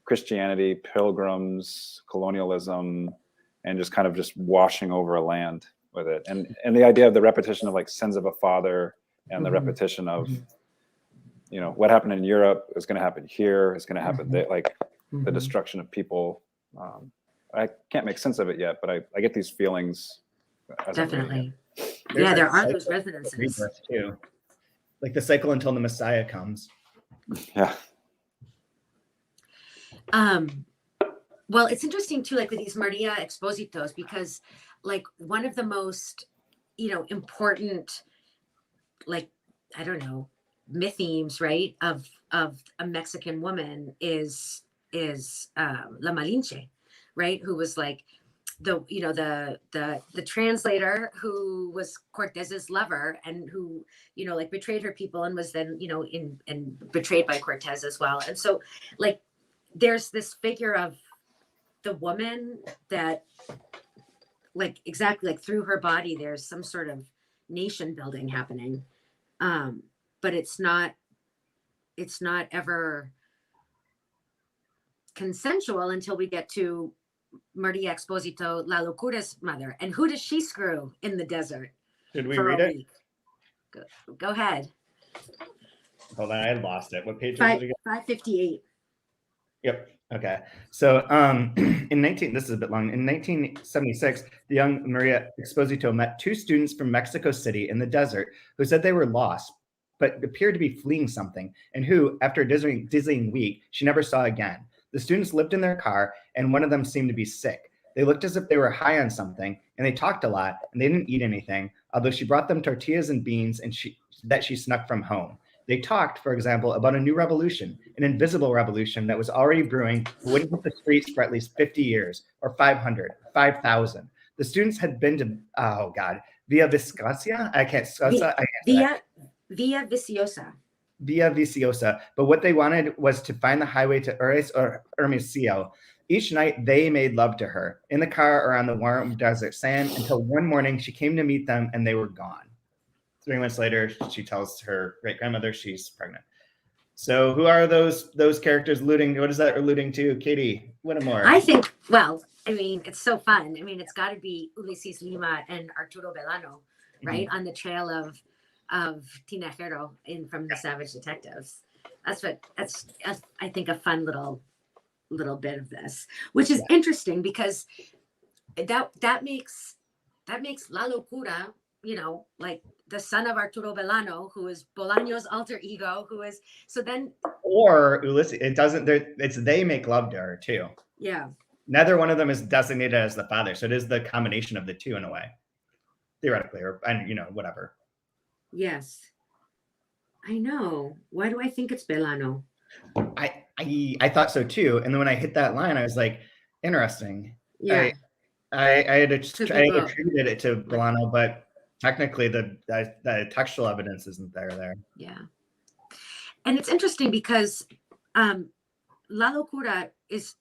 Speaker 3: Christianity, pilgrims, colonialism, and just kind of just washing over a land with it, and the idea of the repetition of like sins of a father, and the repetition of what happened in Europe is going to happen here. It's going to happen there, like the destruction of people. I can't make sense of it yet, but I get these feelings.
Speaker 2: Definitely. Yeah, there are those resonances
Speaker 1: too, like the cycle until the Messiah comes.
Speaker 3: Yeah.
Speaker 2: Well, it's interesting too, like with these Maria Expositos, because like one of the most, important, like, I don't know, mythemes, right, of a Mexican woman is La Malinche, right, who was like the translator who was Cortez's lover, and who like betrayed her people, and was then and betrayed by Cortez as well. And so like there's this figure of the woman that like exactly like through her body there's some sort of nation building happening, but it's not ever consensual until we get to Maria Exposito, Lalo Cura's mother. And who does she screw in the desert?
Speaker 1: Did we read it?
Speaker 2: Week? Go ahead.
Speaker 1: Hold on, I lost it. What page was it again?
Speaker 2: 558.
Speaker 1: Yep. Okay. So this is a bit long. In 1976, the young Maria Exposito met two students from Mexico City in the desert who said they were lost, but appeared to be fleeing something, and who, after a dizzying week, she never saw again. The students lived in their car, and one of them seemed to be sick. They looked as if they were high on something, and they talked a lot, and they didn't eat anything, although she brought them tortillas and beans and that she snuck from home. They talked, for example, about a new revolution, an invisible revolution that was already brewing, but wouldn't hit the streets for at least 50 years, or 500, 5,000. The students had been to, Via Viscosia?
Speaker 2: Via Viciosa.
Speaker 1: Via Viciosa. But what they wanted was to find the highway to Ures or Hermosillo. Each night, they made love to her, in the car or on the warm desert sand, until one morning she came to meet them and they were gone. 3 months later, she tells her great-grandmother she's pregnant. So who are those characters alluding? What is that alluding to? Katie, what more?
Speaker 2: I think, well, I mean, it's so fun. I mean, it's got to be Ulises Lima and Arturo Bolaño, right? On the trail of Tinajero from the Savage Detectives. That's I think a fun little bit of this, which is interesting because that makes Lalo Cura, like the son of Arturo Bolaño, who is Bolaño's alter ego, or
Speaker 1: Ulysses. It doesn't. It's they make love to her too.
Speaker 2: Yeah.
Speaker 1: Neither one of them is designated as the father, so it is the combination of the two in a way, theoretically, whatever.
Speaker 2: Yes, I know. Why do I think it's Bolaño?
Speaker 1: I thought so too, and then when I hit that line, I was like, interesting.
Speaker 2: Yeah.
Speaker 1: I had attributed it to Bolaño, but technically the textual evidence isn't there.
Speaker 2: Yeah. And it's interesting because Lalo Cura is,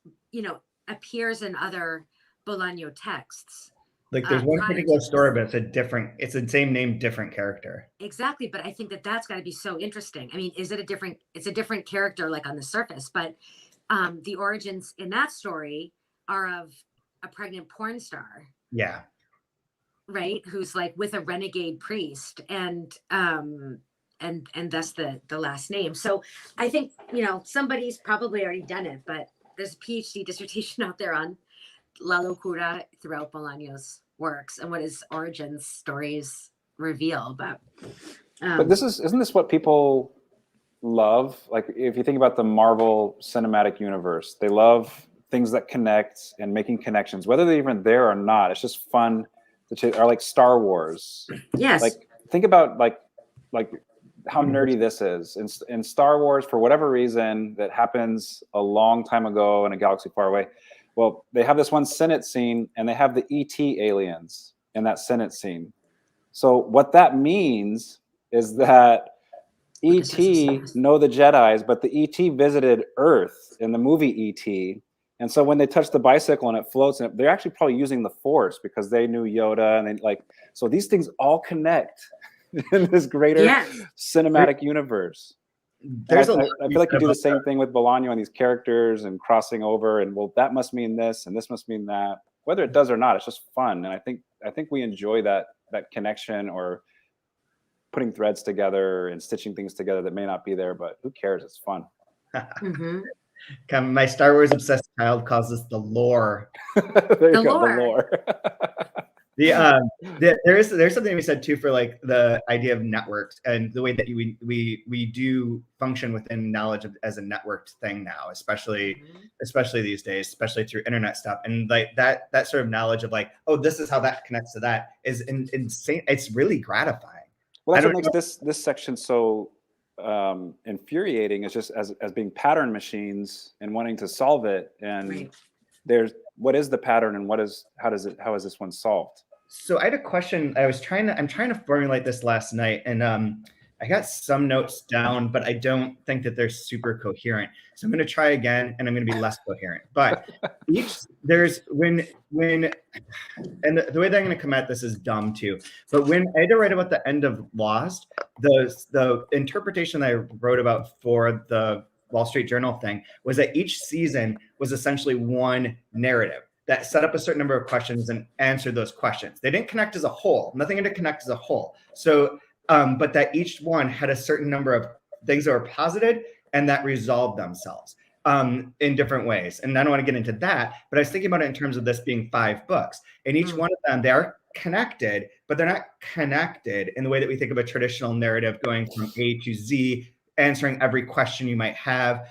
Speaker 2: appears in other Bolaño texts.
Speaker 1: Like there's one particular story, but it's the same name, different character.
Speaker 2: Exactly. But I think that's got to be so interesting. I mean, it's a different character like on the surface, but the origins in that story are of a pregnant porn star.
Speaker 1: Yeah.
Speaker 2: Right. Who's like with a renegade priest and thus the last name. So I think, somebody's probably already done it, but there's a PhD dissertation out there on Lalo Cura throughout Bolaño's works and what his origins stories reveal. But
Speaker 3: isn't this what people love? Like if you think about the Marvel Cinematic Universe, they love things that connect and making connections, whether they're even there or not. It's just fun. Are like Star Wars.
Speaker 2: Yes.
Speaker 3: Like think about like how nerdy this is. In Star Wars, for whatever reason that happens a long time ago in a galaxy far away, well, they have this one Senate scene and they have the ET aliens in that Senate scene. So what that means is that ET know the Jedis, but the ET visited Earth in the movie ET. And so when they touch the bicycle and it floats, and they're actually probably using the Force because they knew Yoda, and so these things all connect in this greater cinematic universe. I feel like you do the same thing with Bolaño and these characters and crossing over, and well, that must mean this and this must mean that. Whether it does or not, it's just fun, and I think we enjoy that connection or putting threads together and stitching things together that may not be there, but who cares? It's fun.
Speaker 2: Mm-hmm.
Speaker 1: My Star Wars obsessed child calls this the lore.
Speaker 3: The lore.
Speaker 1: There's something we said too for like the idea of networks and the way that we do function within knowledge as a networked thing now, especially these days, especially through internet stuff, and like that sort of knowledge of like, oh, this is how that connects to that is insane. It's really gratifying.
Speaker 3: Well, that's what makes this section so infuriating, is just as being pattern machines and wanting to solve it, and there's what is the pattern and how is this one solved?
Speaker 1: So I had a question. I'm trying to formulate this last night, and I got some notes down, but I don't think that they're super coherent. So I'm going to try again, and I'm going to be less coherent. But the way that I'm going to come at this is dumb too. But when I had to write about the end of Lost, the interpretation that I wrote about for the Wall Street Journal thing was that each season was essentially one narrative that set up a certain number of questions and answered those questions. They didn't connect as a whole. Nothing had to connect as a whole. So but that each one had a certain number of things that were posited and that resolved themselves in different ways. And I don't want to get into that, but I was thinking about it in terms of this being 5 books. And each one of them, they are connected, but they're not connected in the way that we think of a traditional narrative going from A to Z, answering every question you might have,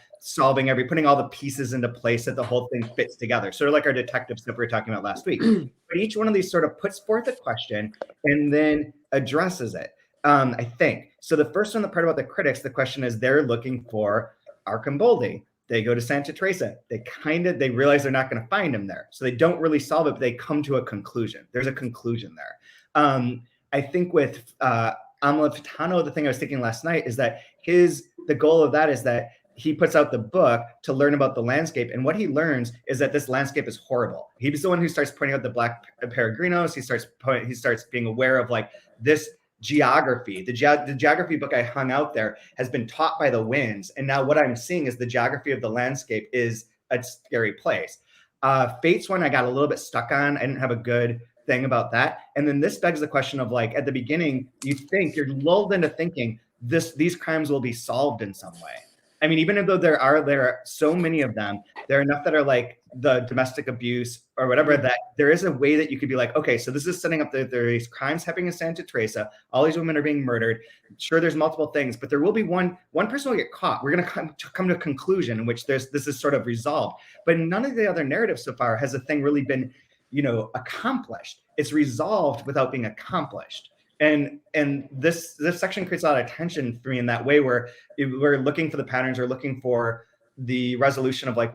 Speaker 1: putting all the pieces into place that the whole thing fits together. Sort of like our detective stuff we were talking about last week. But each one of these sort of puts forth a question and then addresses it. I think. So the first one, the part about the critics, the question is they're looking for Arcamboldi. They go to Santa Teresa. They realize they're not going to find him there. So they don't really solve it, but they come to a conclusion. There's a conclusion there. I think with Amalfitano, the thing I was thinking last night is that the goal of that is that he puts out the book to learn about the landscape. And what he learns is that this landscape is horrible. He's the one who starts pointing out the black peregrinos. He starts being aware of like this geography. The geography book I hung out there has been taught by the winds. And now what I'm seeing is the geography of the landscape is a scary place. Fate's one I got a little bit stuck on. I didn't have a good thing about that. And then this begs the question of like, at the beginning, you're lulled into thinking these crimes will be solved in some way. I mean, even though there are so many of them, there are enough that are like the domestic abuse or whatever, that there is a way that you could be like, okay, so this is setting up that there are these crimes happening in Santa Teresa. All these women are being murdered. Sure, there's multiple things, but there will be one person will get caught. We're going to come to a conclusion in which this is sort of resolved. But none of the other narratives so far has a thing really been, accomplished. It's resolved without being accomplished. And this section creates a lot of tension for me in that way, where we're looking for the patterns, or looking for the resolution of like,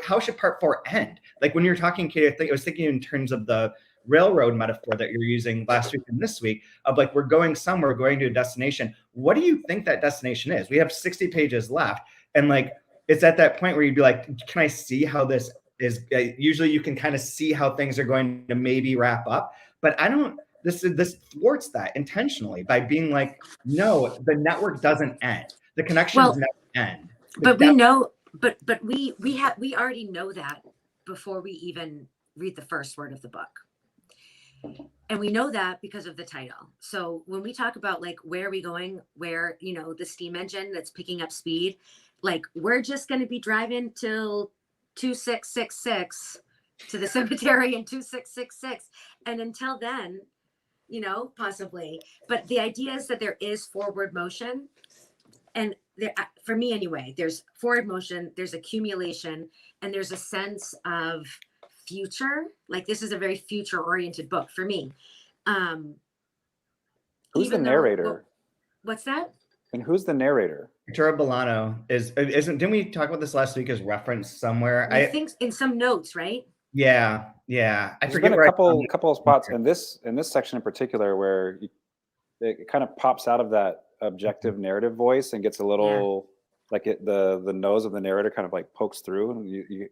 Speaker 1: how should part 4 end? Like when you're talking, Katie, I was thinking in terms of the railroad metaphor that you're using last week and this week of like, we're going somewhere, going to a destination. What do you think that destination is? We have 60 pages left. And like, it's at that point where you'd be like, can I see how this is? Usually you can kind of see how things are going to maybe wrap up, but I don't. This thwarts that intentionally by being like, no, the network doesn't end. The connections never end.
Speaker 2: But we know, but we already know that before we even read the first word of the book. And we know that because of the title. So when we talk about like, where are we going, where, the steam engine that's picking up speed, like we're just going to be driving till 2666 to the cemetery in 2666. And until then, possibly. But the idea is that there is forward motion. And there, for me anyway, there's forward motion, there's accumulation, and there's a sense of future. Like this is a very future-oriented book for me.
Speaker 3: Who's the narrator?
Speaker 2: What's that?
Speaker 3: And who's the narrator?
Speaker 1: Arturo Bolaño didn't we talk about this last week as referenced somewhere?
Speaker 2: I think in some notes, right?
Speaker 1: Yeah. I forget
Speaker 3: been a couple of spots in this section in particular where it kind of pops out of that objective narrative voice and gets a little like the nose of the narrator kind of like pokes through, and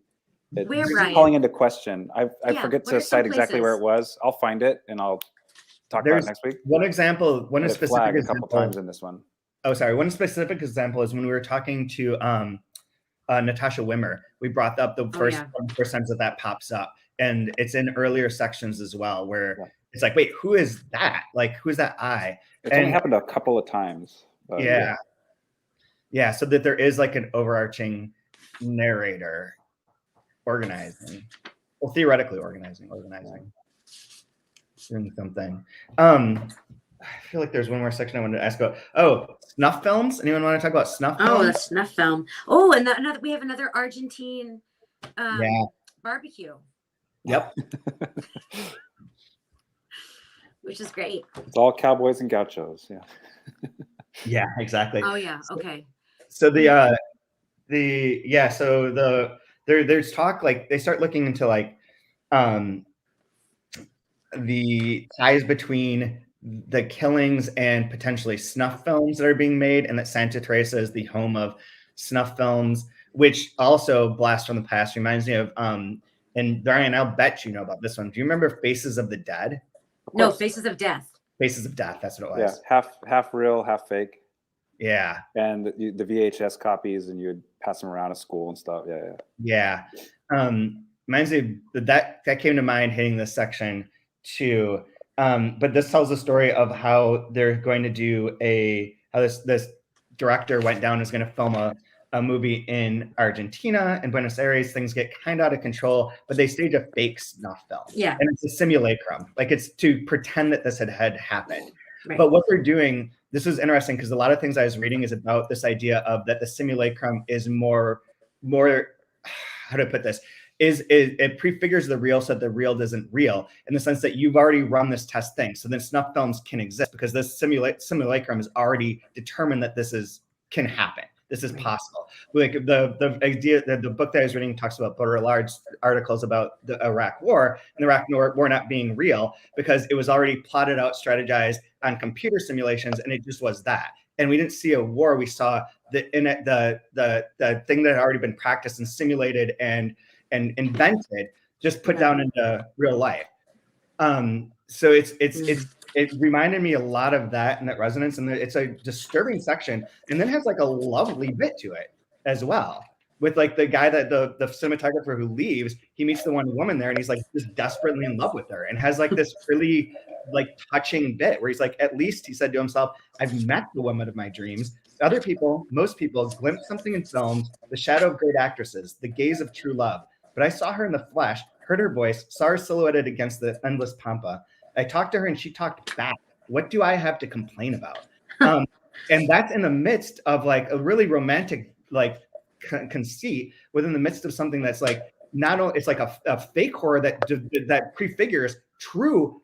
Speaker 3: it's calling into question. I forget to cite exactly where it was. I'll find it and I'll talk about it next week.
Speaker 1: One specific
Speaker 3: a couple times in this one.
Speaker 1: Oh, sorry. One specific example is when we were talking to Natasha Wimmer. We brought up the first sense that pops up, and it's in earlier sections as well, where it's like, wait, who is that? Like, who's that I?
Speaker 3: It's only happened a couple of times.
Speaker 1: So that there is like an overarching narrator organizing, well, theoretically organizing, doing something. I feel like there's one more section I wanted to ask about. Oh, snuff films. Anyone want to talk about snuff films?
Speaker 2: Oh, the snuff film. Oh, and we have another Argentine barbecue.
Speaker 1: Yep.
Speaker 2: Which is great.
Speaker 3: It's all cowboys and gauchos. Yeah.
Speaker 1: Yeah, exactly.
Speaker 2: Oh yeah. Okay.
Speaker 1: So there's talk, like they start looking into like the ties between the killings and potentially snuff films that are being made, and that Santa Teresa is the home of snuff films, which also blast from the past. Reminds me of and Brian, I'll bet you know about this one. Do you remember Faces of the Dead?
Speaker 2: No, Faces of Death.
Speaker 1: Faces of Death, that's what it was.
Speaker 3: Yeah, half real, half fake.
Speaker 1: Yeah.
Speaker 3: And the VHS copies, and you would pass them around at school and stuff. Yeah.
Speaker 1: Reminds me that came to mind hitting this section too. But this tells the story of how they're going to do how this director went down and is going to film a movie in Argentina and Buenos Aires. Things get kind of out of control, but they stage a fake snuff film.
Speaker 2: Yeah.
Speaker 1: And it's a simulacrum. Like, it's to pretend that this had happened.
Speaker 2: Right.
Speaker 1: But what they're doing, this is interesting because a lot of things I was reading is about this idea of that the simulacrum is more, how to put this, it prefigures the real so that the real isn't real, in the sense that you've already run this test thing. So then snuff films can exist because this simulacrum is already determined that this can happen. This is possible. Like the idea that the book that I was reading talks about Baudrillard's articles about the Iraq War and the Iraq War not being real because it was already plotted out, strategized on computer simulations, and it just was that. And we didn't see a war. We saw the thing that had already been practiced and simulated and invented, just put down into real life. So it reminded me a lot of that and that resonance, and it's a disturbing section, and then has like a lovely bit to it as well. With like the guy that the cinematographer who leaves, he meets the one woman there, and he's like just desperately in love with her, and has like this really like touching bit where he's like, at least he said to himself, I've met the woman of my dreams. Other people, most people, glimpse something in films, the shadow of great actresses, the gaze of true love. But I saw her in the flesh, heard her voice, saw her silhouetted against the endless pampa. I talked to her and she talked back. What do I have to complain about? And that's in the midst of like a really romantic like conceit within the midst of something that's like not only, it's like a fake horror that prefigures true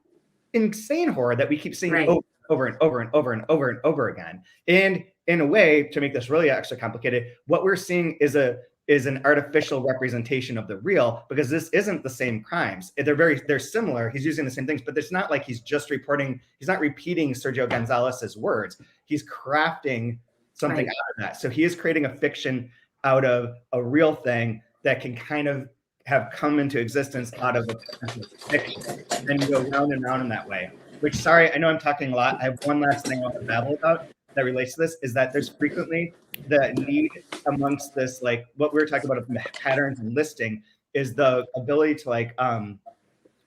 Speaker 1: insane horror that we keep seeing over and over and over and over and over again. And in a way, to make this really extra complicated, what we're seeing is an artificial representation of the real, because this isn't the same crimes. They're similar. He's using the same things, but it's not like he's not repeating Sergio Gonzalez's words. He's crafting something out of that. So he is creating a fiction out of a real thing that can kind of have come into existence out of a fiction, and go round and round in that way. Which, sorry, I know I'm talking a lot. I have one last thing I want to babble about that relates to this, is that there's frequently the need amongst this, like what we were talking about patterns and listing, is the ability to like,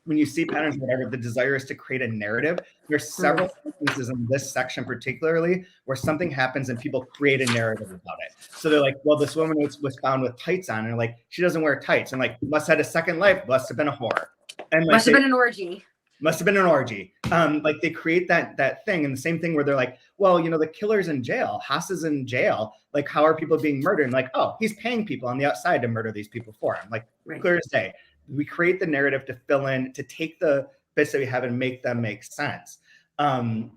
Speaker 1: when you see patterns, whatever, the desire is to create a narrative. There's several instances in this section particularly where something happens and people create a narrative about it. So they're like, well, this woman was found with tights on, and they're like, she doesn't wear tights. And like, must have had a second life, must have been a whore. And like,
Speaker 2: must have been an orgy.
Speaker 1: Must have been an orgy. Like they create that thing, and the same thing where they're like, well, you know, the killer's in jail, Haas is in jail. Like, how are people being murdered? And like, oh, he's paying people on the outside to murder these people for him. Like, clear as day. We create the narrative to fill in, to take the bits that we have and make them make sense. And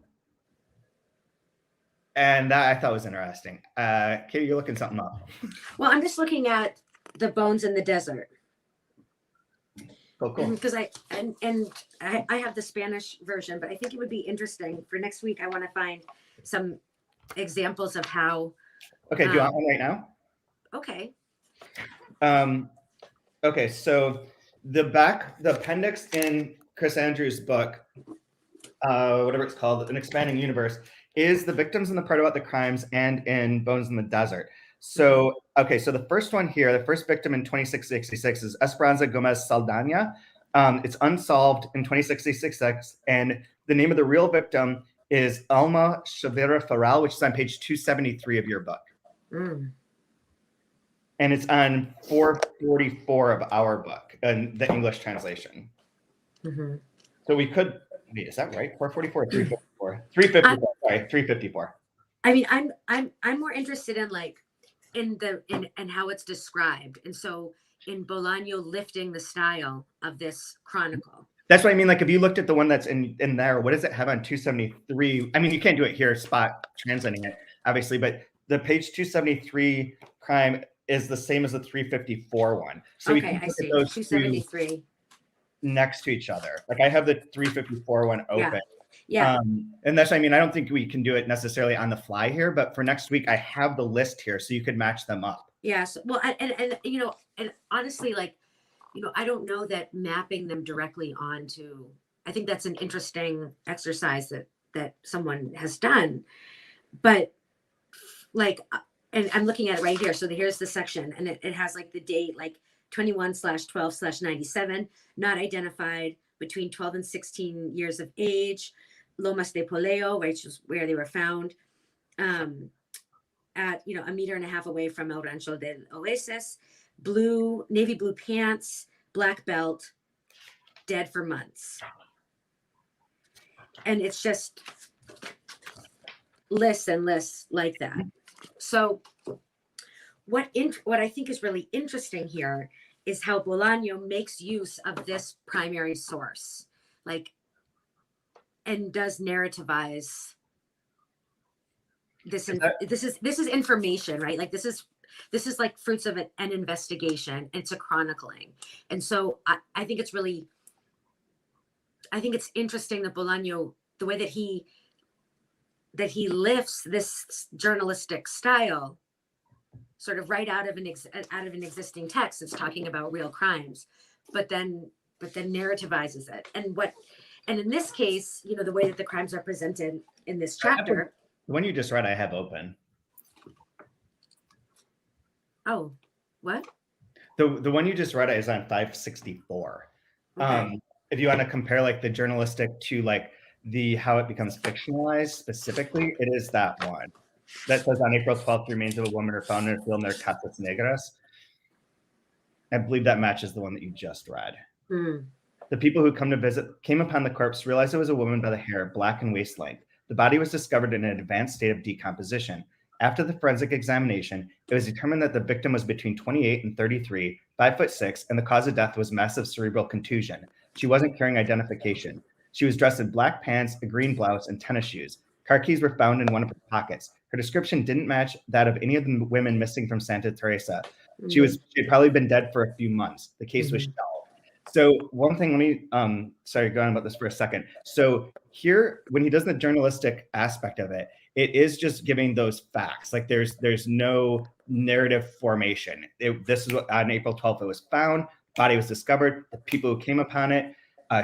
Speaker 1: that I thought was interesting. Katie, you're looking something up.
Speaker 2: Well, I'm just looking at the bones in the desert.
Speaker 1: Oh, cool.
Speaker 2: Because I have the Spanish version, but I think it would be interesting for next week. I want to find some examples of how.
Speaker 1: Okay, do you want one right now?
Speaker 2: Okay.
Speaker 1: Okay, so the appendix in Chris Andrews' book, whatever it's called, An Expanding Universe, is the victims in the part about the crimes and in Bones in the Desert. So, okay, so the first one here, the first victim in 2666 is Esperanza Gomez Saldana. It's unsolved in 2666, and the name of the real victim is Alma Chavira Farral, which is on page 273 of your book. And it's on 444 of our book, and the English translation. So we could, wait, is that right? 444 or 354? 354, sorry, 354.
Speaker 2: I mean, I'm more interested in like, in how it's described. And so in Bolaño lifting the style of this chronicle.
Speaker 1: That's what I mean. Like, if you looked at the one that's in there, what does it have on 273? I mean, you can't do it here, spot translating it, obviously, but the page 273 crime is the same as the 354 one. So we can look at those 273 next to each other. Like, I have the 354 one open.
Speaker 2: Yeah.
Speaker 1: And that's what I mean. I don't think we can do it necessarily on the fly here, but for next week, I have the list here so you could match them up.
Speaker 2: Yes. Well, and you know, and honestly, like, you know, I don't know that mapping them directly onto, I think that's an interesting exercise that someone has done, but like, and I'm looking at it right here. So here's the section, and it has like the date, like 21/12/97, not identified, between 12 and 16 years of age. Lomas de Poleo, which is where they were found, at, you know, 1.5 meters away from El Rancho del Oasis. Navy blue pants, black belt, dead for months. And it's just lists and lists like that. So what I think is really interesting here is how Bolaño makes use of this primary source, like, and does narrativize this. This is information, right? Like this is like fruits of an investigation. It's a chronicling, and so I think it's interesting that Bolaño, the way that he lifts this journalistic style sort of right out of an existing text. It's talking about real crimes, but then narrativizes it. And in this case, you know, the way that the crimes are presented in this chapter.
Speaker 1: The one you just read, I have open.
Speaker 2: Oh, what?
Speaker 1: The one you just read is on 564.
Speaker 2: Okay.
Speaker 1: If you want to compare like the journalistic to like how it becomes fictionalized specifically, it is that one. That says on April 12th, remains of a woman are found in a field near Casas Negras. I believe that matches the one that you just read.
Speaker 2: Mm.
Speaker 1: The people who come to visit came upon the corpse, realized it was a woman by the hair, black and waist length. The body was discovered in an advanced state of decomposition. After the forensic examination, it was determined that the victim was between 28 and 33, 5'6", and the cause of death was massive cerebral contusion. She wasn't carrying identification. She was dressed in black pants, a green blouse, and tennis shoes. Car keys were found in one of her pockets. Her description didn't match that of any of the women missing from Santa Teresa. She had probably been dead for a few months. The case was shelved. So one thing, let me, sorry, go on about this for a second. So here, when he does the journalistic aspect of it, it is just giving those facts. Like there's no narrative formation. This is what on April 12th it was found. Body was discovered. The people who came upon it,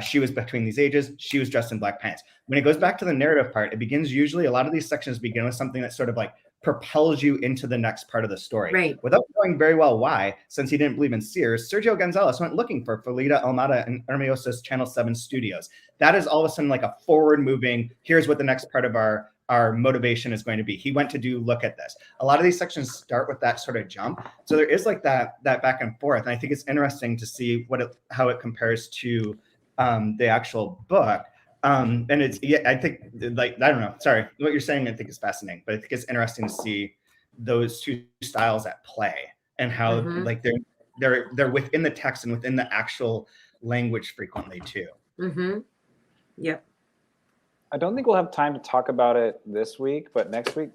Speaker 1: she was between these ages. She was dressed in black pants. When it goes back to the narrative part, it begins usually, a lot of these sections begin with something that sort of like propels you into the next part of the story.
Speaker 2: Right.
Speaker 1: Without knowing very well why, since he didn't believe in seers, Sergio Gonzalez went looking for Felida Almada and Hermosa's Channel 7 studios. That is all of a sudden like a forward moving, here's what the next part of our motivation is going to be. He went to look at this. A lot of these sections start with that sort of jump. So there is like that back and forth. And I think it's interesting to see how it compares to the actual book. And it's, yeah, I think like, I don't know, sorry, what you're saying I think is fascinating, but I think it's interesting to see those two styles at play and how like they're within the text and within the actual language frequently too.
Speaker 2: Yep.
Speaker 3: I don't think we'll have time to talk about it this week, but next week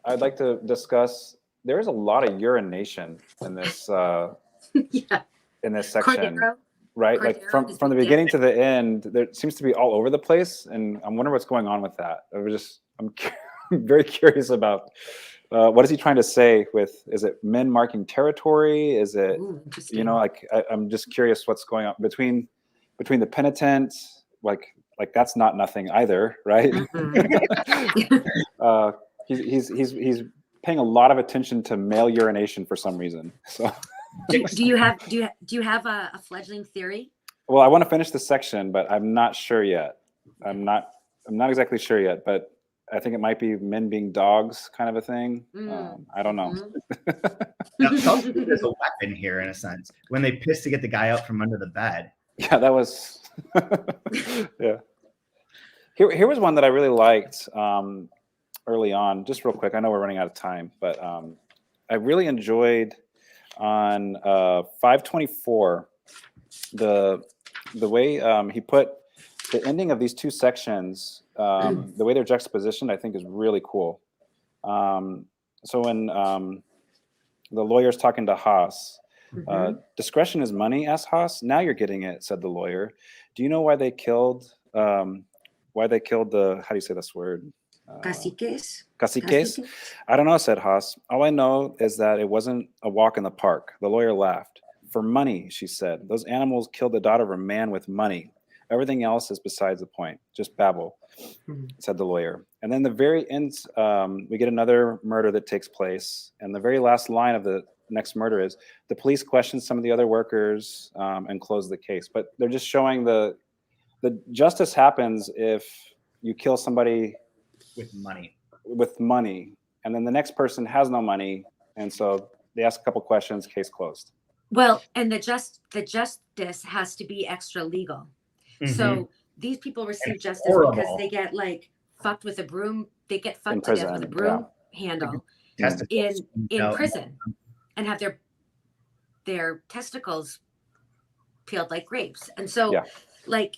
Speaker 3: I'd like to discuss, there is a lot of urination in this in this section.
Speaker 2: Cordero.
Speaker 3: Right, like from the beginning to the end, there seems to be all over the place, and I'm wondering what's going on with that. I'm very curious about what is he trying to say with? Is it men marking territory? Is it like I'm just curious what's going on between the penitent, like that's not nothing either, right? He's paying a lot of attention to male urination for some reason. So.
Speaker 2: Do you have a fledgling theory?
Speaker 3: Well, I want to finish this section, but I'm not sure yet. I'm not exactly sure yet, but I think it might be men being dogs kind of a thing. I don't know.
Speaker 1: Now, there's a weapon here in a sense. When they piss to get the guy out from under the bed.
Speaker 3: Yeah, that was yeah. Here was one that I really liked early on. Just real quick, I know we're running out of time, but I really enjoyed on 524 the way he put the ending of these two sections, the way they're juxtapositioned, I think is really cool. So when the lawyer's talking to Haas, discretion is money, asked Haas. Now you're getting it, said the lawyer. Do you know why they killed the, how do you say this word?
Speaker 2: Caciques?
Speaker 3: I don't know, said Haas. All I know is that it wasn't a walk in the park. The lawyer laughed. For money, she said. Those animals killed the daughter of a man with money. Everything else is besides the point. Just babble, said the lawyer. And then the very end, we get another murder that takes place. And the very last line of the next murder is, the police questioned some of the other workers and closed the case. But they're just showing the the justice happens if you kill somebody
Speaker 1: With money.
Speaker 3: and then the next person has no money, and so they ask a couple questions, case closed.
Speaker 2: Well, and the justice has to be extra legal. So these people receive justice because
Speaker 1: horrible.
Speaker 2: they get like fucked with a broom. They get
Speaker 3: In
Speaker 2: fucked to death with a
Speaker 3: prison,
Speaker 2: broom handle
Speaker 1: Testicles.
Speaker 2: in
Speaker 1: No.
Speaker 2: prison, and have their testicles peeled like grapes. And so,
Speaker 3: Yeah.
Speaker 2: like,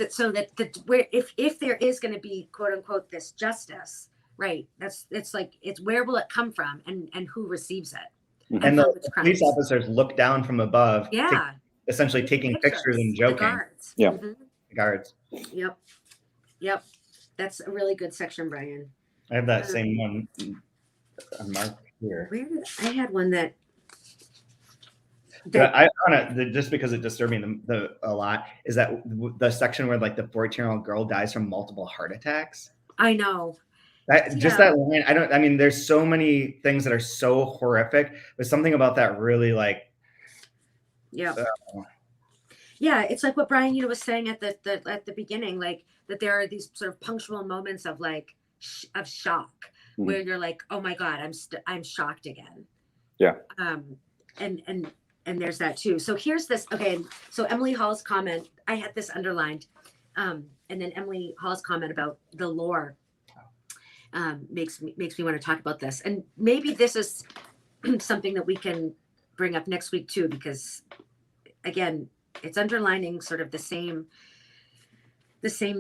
Speaker 2: so that where if there is going to be quote unquote this justice, right? It's like it's where will it come from, and who receives it?
Speaker 1: And
Speaker 2: from
Speaker 1: the
Speaker 2: which
Speaker 1: police
Speaker 2: crimes.
Speaker 1: officers look down from above,
Speaker 2: Yeah.
Speaker 1: essentially taking pictures and
Speaker 2: The
Speaker 1: joking.
Speaker 2: guards.
Speaker 3: Yeah.
Speaker 2: Mhm.
Speaker 1: Guards.
Speaker 2: Yep. That's a really good section, Brian.
Speaker 1: I have that same one marked here.
Speaker 2: Where did I had one that
Speaker 1: But I want to, just because it disturbed me a lot, is that the section where like the 14-year-old girl dies from multiple heart attacks.
Speaker 2: I know.
Speaker 1: Just that line. I mean, there's so many things that are so horrific, but something about that really like.
Speaker 2: Yeah. Yeah, it's like what Brian, was saying at the beginning, like that there are these sort of punctual moments of like of shock where you're like, oh my God, I'm shocked again.
Speaker 3: Yeah.
Speaker 2: And there's that too. So here's this. Okay. So Emily Hall's comment, I had this underlined. And then Emily Hall's comment about the lore makes me want to talk about this. And maybe this is something that we can bring up next week too, because again, it's underlining sort of the same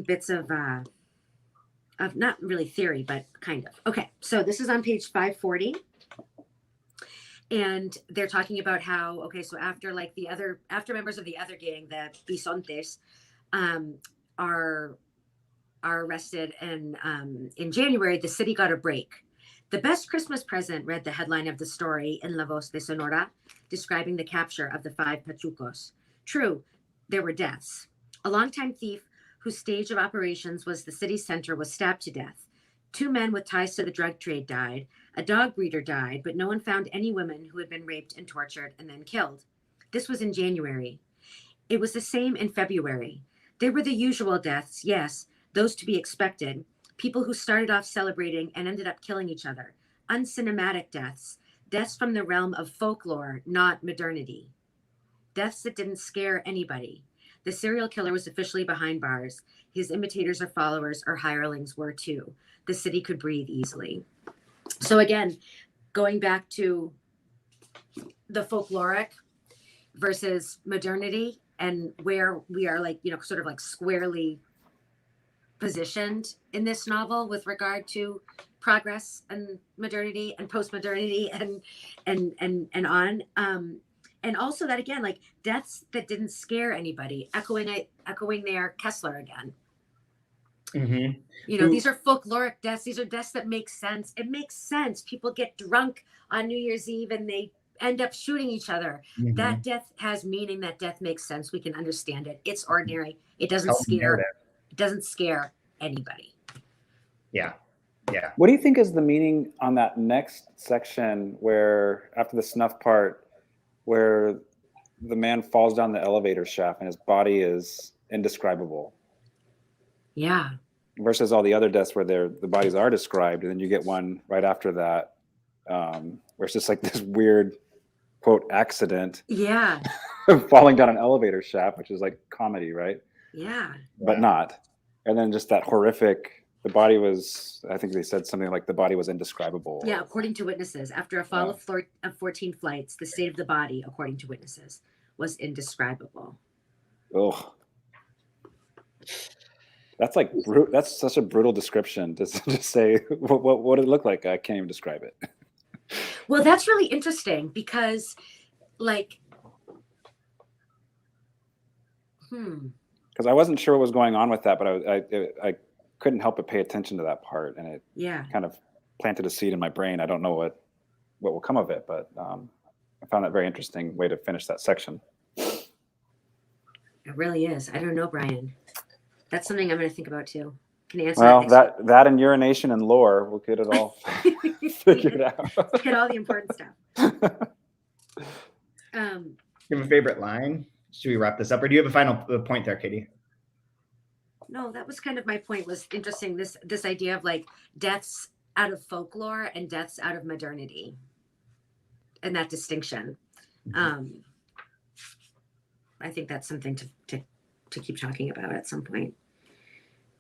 Speaker 2: bits of not really theory, but kind of. Okay. So this is on page 540. And they're talking about how, okay, so after members of the other gang, the Bisontes, are arrested, and in January, the city got a break. The best Christmas present, read the headline of the story in La Voz de Sonora, describing the capture of the 5 Pachucos. True, there were deaths. A longtime thief whose stage of operations was the city center was stabbed to death. 2 men with ties to the drug trade died. A dog breeder died, but no one found any women who had been raped and tortured and then killed. This was in January. It was the same in February. There were the usual deaths, yes, those to be expected. People who started off celebrating and ended up killing each other. Uncinematic deaths. Deaths from the realm of folklore, not modernity. Deaths that didn't scare anybody. The serial killer was officially behind bars. His imitators or followers or hirelings were too. The city could breathe easily. So again, going back to the folkloric versus modernity, and where we are like, sort of like squarely positioned in this novel with regard to progress and modernity and post-modernity and on. And also that again, like deaths that didn't scare anybody, echoing their Kessler again.
Speaker 1: Mm-hmm.
Speaker 2: These are folkloric deaths. These are deaths that make sense. It makes sense. People get drunk on New Year's Eve and they end up shooting each other.
Speaker 1: Mm-hmm.
Speaker 2: That death has meaning. That death makes sense. We can understand it. It's ordinary. It doesn't scare anybody.
Speaker 1: Yeah.
Speaker 3: What do you think is the meaning on that next section where after the snuff part, where the man falls down the elevator shaft and his body is indescribable?
Speaker 2: Yeah.
Speaker 3: Versus all the other deaths where the bodies are described, and then you get one right after that, where it's just like this weird quote accident.
Speaker 2: Yeah.
Speaker 3: Falling down an elevator shaft, which is like comedy, right?
Speaker 2: Yeah.
Speaker 3: But not. And then just that horrific, the body was, I think they said something like the body was indescribable.
Speaker 2: Yeah, according to witnesses, after a fall of 14 flights, the state of the body, according to witnesses, was indescribable.
Speaker 3: Oh. That's like that's such a brutal description to just say what it looked like. I can't even describe it.
Speaker 2: Well, that's really interesting because, like,
Speaker 3: because I wasn't sure what was going on with that, but I couldn't help but pay attention to that part, and it kind of planted a seed in my brain. I don't know what will come of it, but I found that very interesting way to finish that section.
Speaker 2: It really is. I don't know, Brian. That's something I'm going to think about too. Can you answer
Speaker 3: that and urination and lore, we'll get it all figured out.
Speaker 2: Get all the important stuff.
Speaker 1: Do you have a favorite line? Should we wrap this up, or do you have a final point there, Katie?
Speaker 2: no, that was kind of my point. Was interesting, this idea of like deaths out of folklore and deaths out of modernity, and that distinction. I think that's something to keep talking about at some point.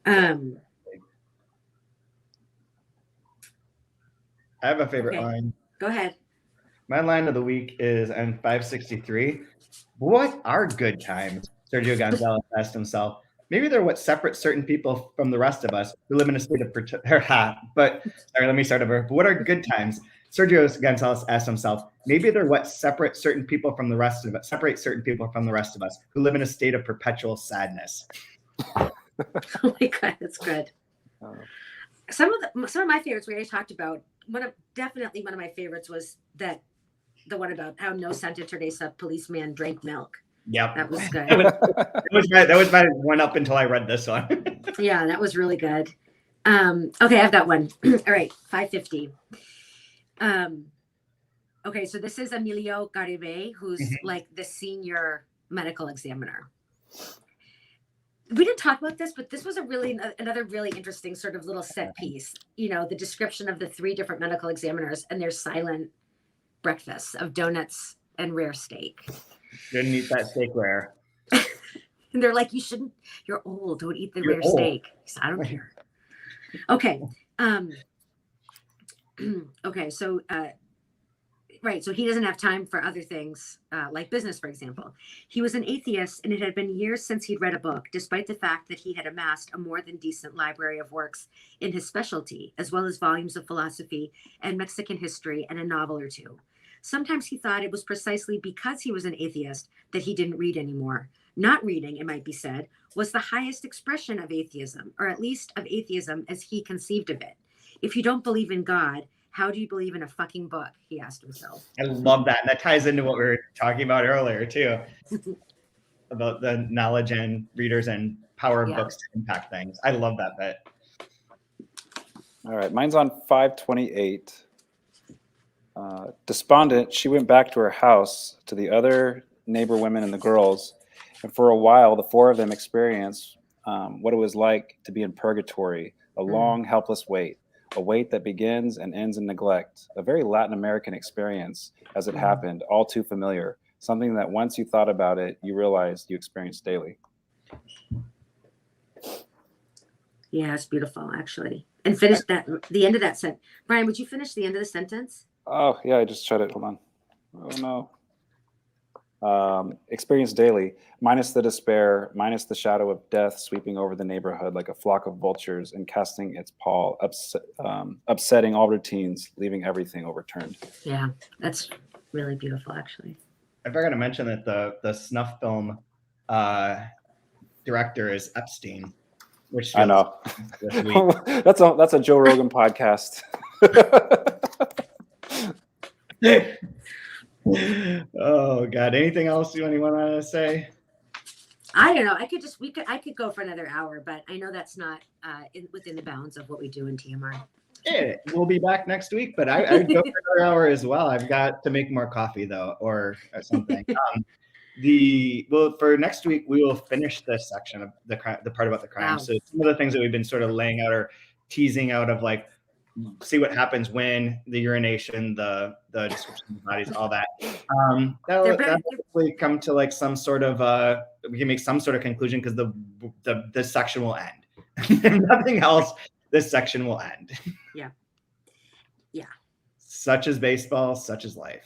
Speaker 1: I have a favorite
Speaker 2: Okay.
Speaker 1: line.
Speaker 2: Go ahead.
Speaker 1: My line of the week is on 563. What are good times? Sergio Gonzalez asked himself. Maybe they're what separates certain people from the rest of us who live in a state of but sorry, let me start over. What are good times? Sergio Gonzalez asked himself, maybe they're what separate certain people from the rest of us, who live in a state of perpetual sadness.
Speaker 2: Oh my God, that's good. Some of my favorites we already talked about. Definitely one of my favorites was the one about how no Santa Teresa policeman drank milk.
Speaker 1: Yep.
Speaker 2: That was good.
Speaker 1: that was my one up until I read this one.
Speaker 2: Yeah, that was really good. Okay, I have that one. All right, 550. Okay, so this is Emilio Garibay, who's like the senior medical examiner. We didn't talk about this, but this was another really interesting sort of little set piece. You know, the description of the 3 different medical examiners and their silent breakfasts of donuts and rare steak.
Speaker 1: Didn't eat that steak rare.
Speaker 2: And they're like, you're old, don't eat the
Speaker 1: You're
Speaker 2: rare
Speaker 1: old.
Speaker 2: steak. So I don't care. Okay. Okay. So, right. So he doesn't have time for other things, like business, for example. He was an atheist, and it had been years since he'd read a book, despite the fact that he had amassed a more than decent library of works in his specialty, as well as volumes of philosophy and Mexican history and a novel or two. Sometimes he thought it was precisely because he was an atheist that he didn't read anymore. Not reading, it might be said, was the highest expression of atheism, or at least of atheism as he conceived of it. If you don't believe in God, how do you believe in a fucking book? He asked himself.
Speaker 1: I love that. And that ties into what we were talking about earlier, too, about the knowledge and readers and power of books to impact things. I love that bit.
Speaker 3: All right, mine's on 528. Despondent, she went back to her house, to the other neighbor women and the girls, and for a while, the 4 of them experienced what it was like to be in purgatory, a long, helpless wait, a wait that begins and ends in neglect, a very Latin American experience as it happened, all too familiar, something that once you thought about it, you realized you experienced daily.
Speaker 2: Yeah, it's beautiful, actually. And finish the end of that sentence. Brian, would you finish the end of the sentence?
Speaker 3: Oh, yeah, I just shut it. Hold on. Oh, no. Experience daily, minus the despair, minus the shadow of death sweeping over the neighborhood like a flock of vultures and casting its pall, upsetting all routines, leaving everything overturned.
Speaker 2: Yeah, that's really beautiful, actually.
Speaker 1: I forgot to mention that the snuff film director is Epstein, which
Speaker 3: I know.
Speaker 1: this week.
Speaker 3: That's a Joe Rogan podcast.
Speaker 1: Oh God! Anything else anyone want to say?
Speaker 2: I don't know. I could go for another hour, but I know that's not within the bounds of what we do in TMR.
Speaker 1: Yeah, we'll be back next week, but I'd go for another hour as well. I've got to make more coffee though, or something. For next week, we will finish this section of the part about the crime.
Speaker 2: Wow.
Speaker 1: So some of the things that we've been sort of laying out or teasing out of, like, see what happens when the urination, the description of the bodies, all that. That'll hopefully come to like some sort of we can make some sort of conclusion, because the section will end. If nothing else, this section will end.
Speaker 2: Yeah.
Speaker 1: Such is baseball, such is life.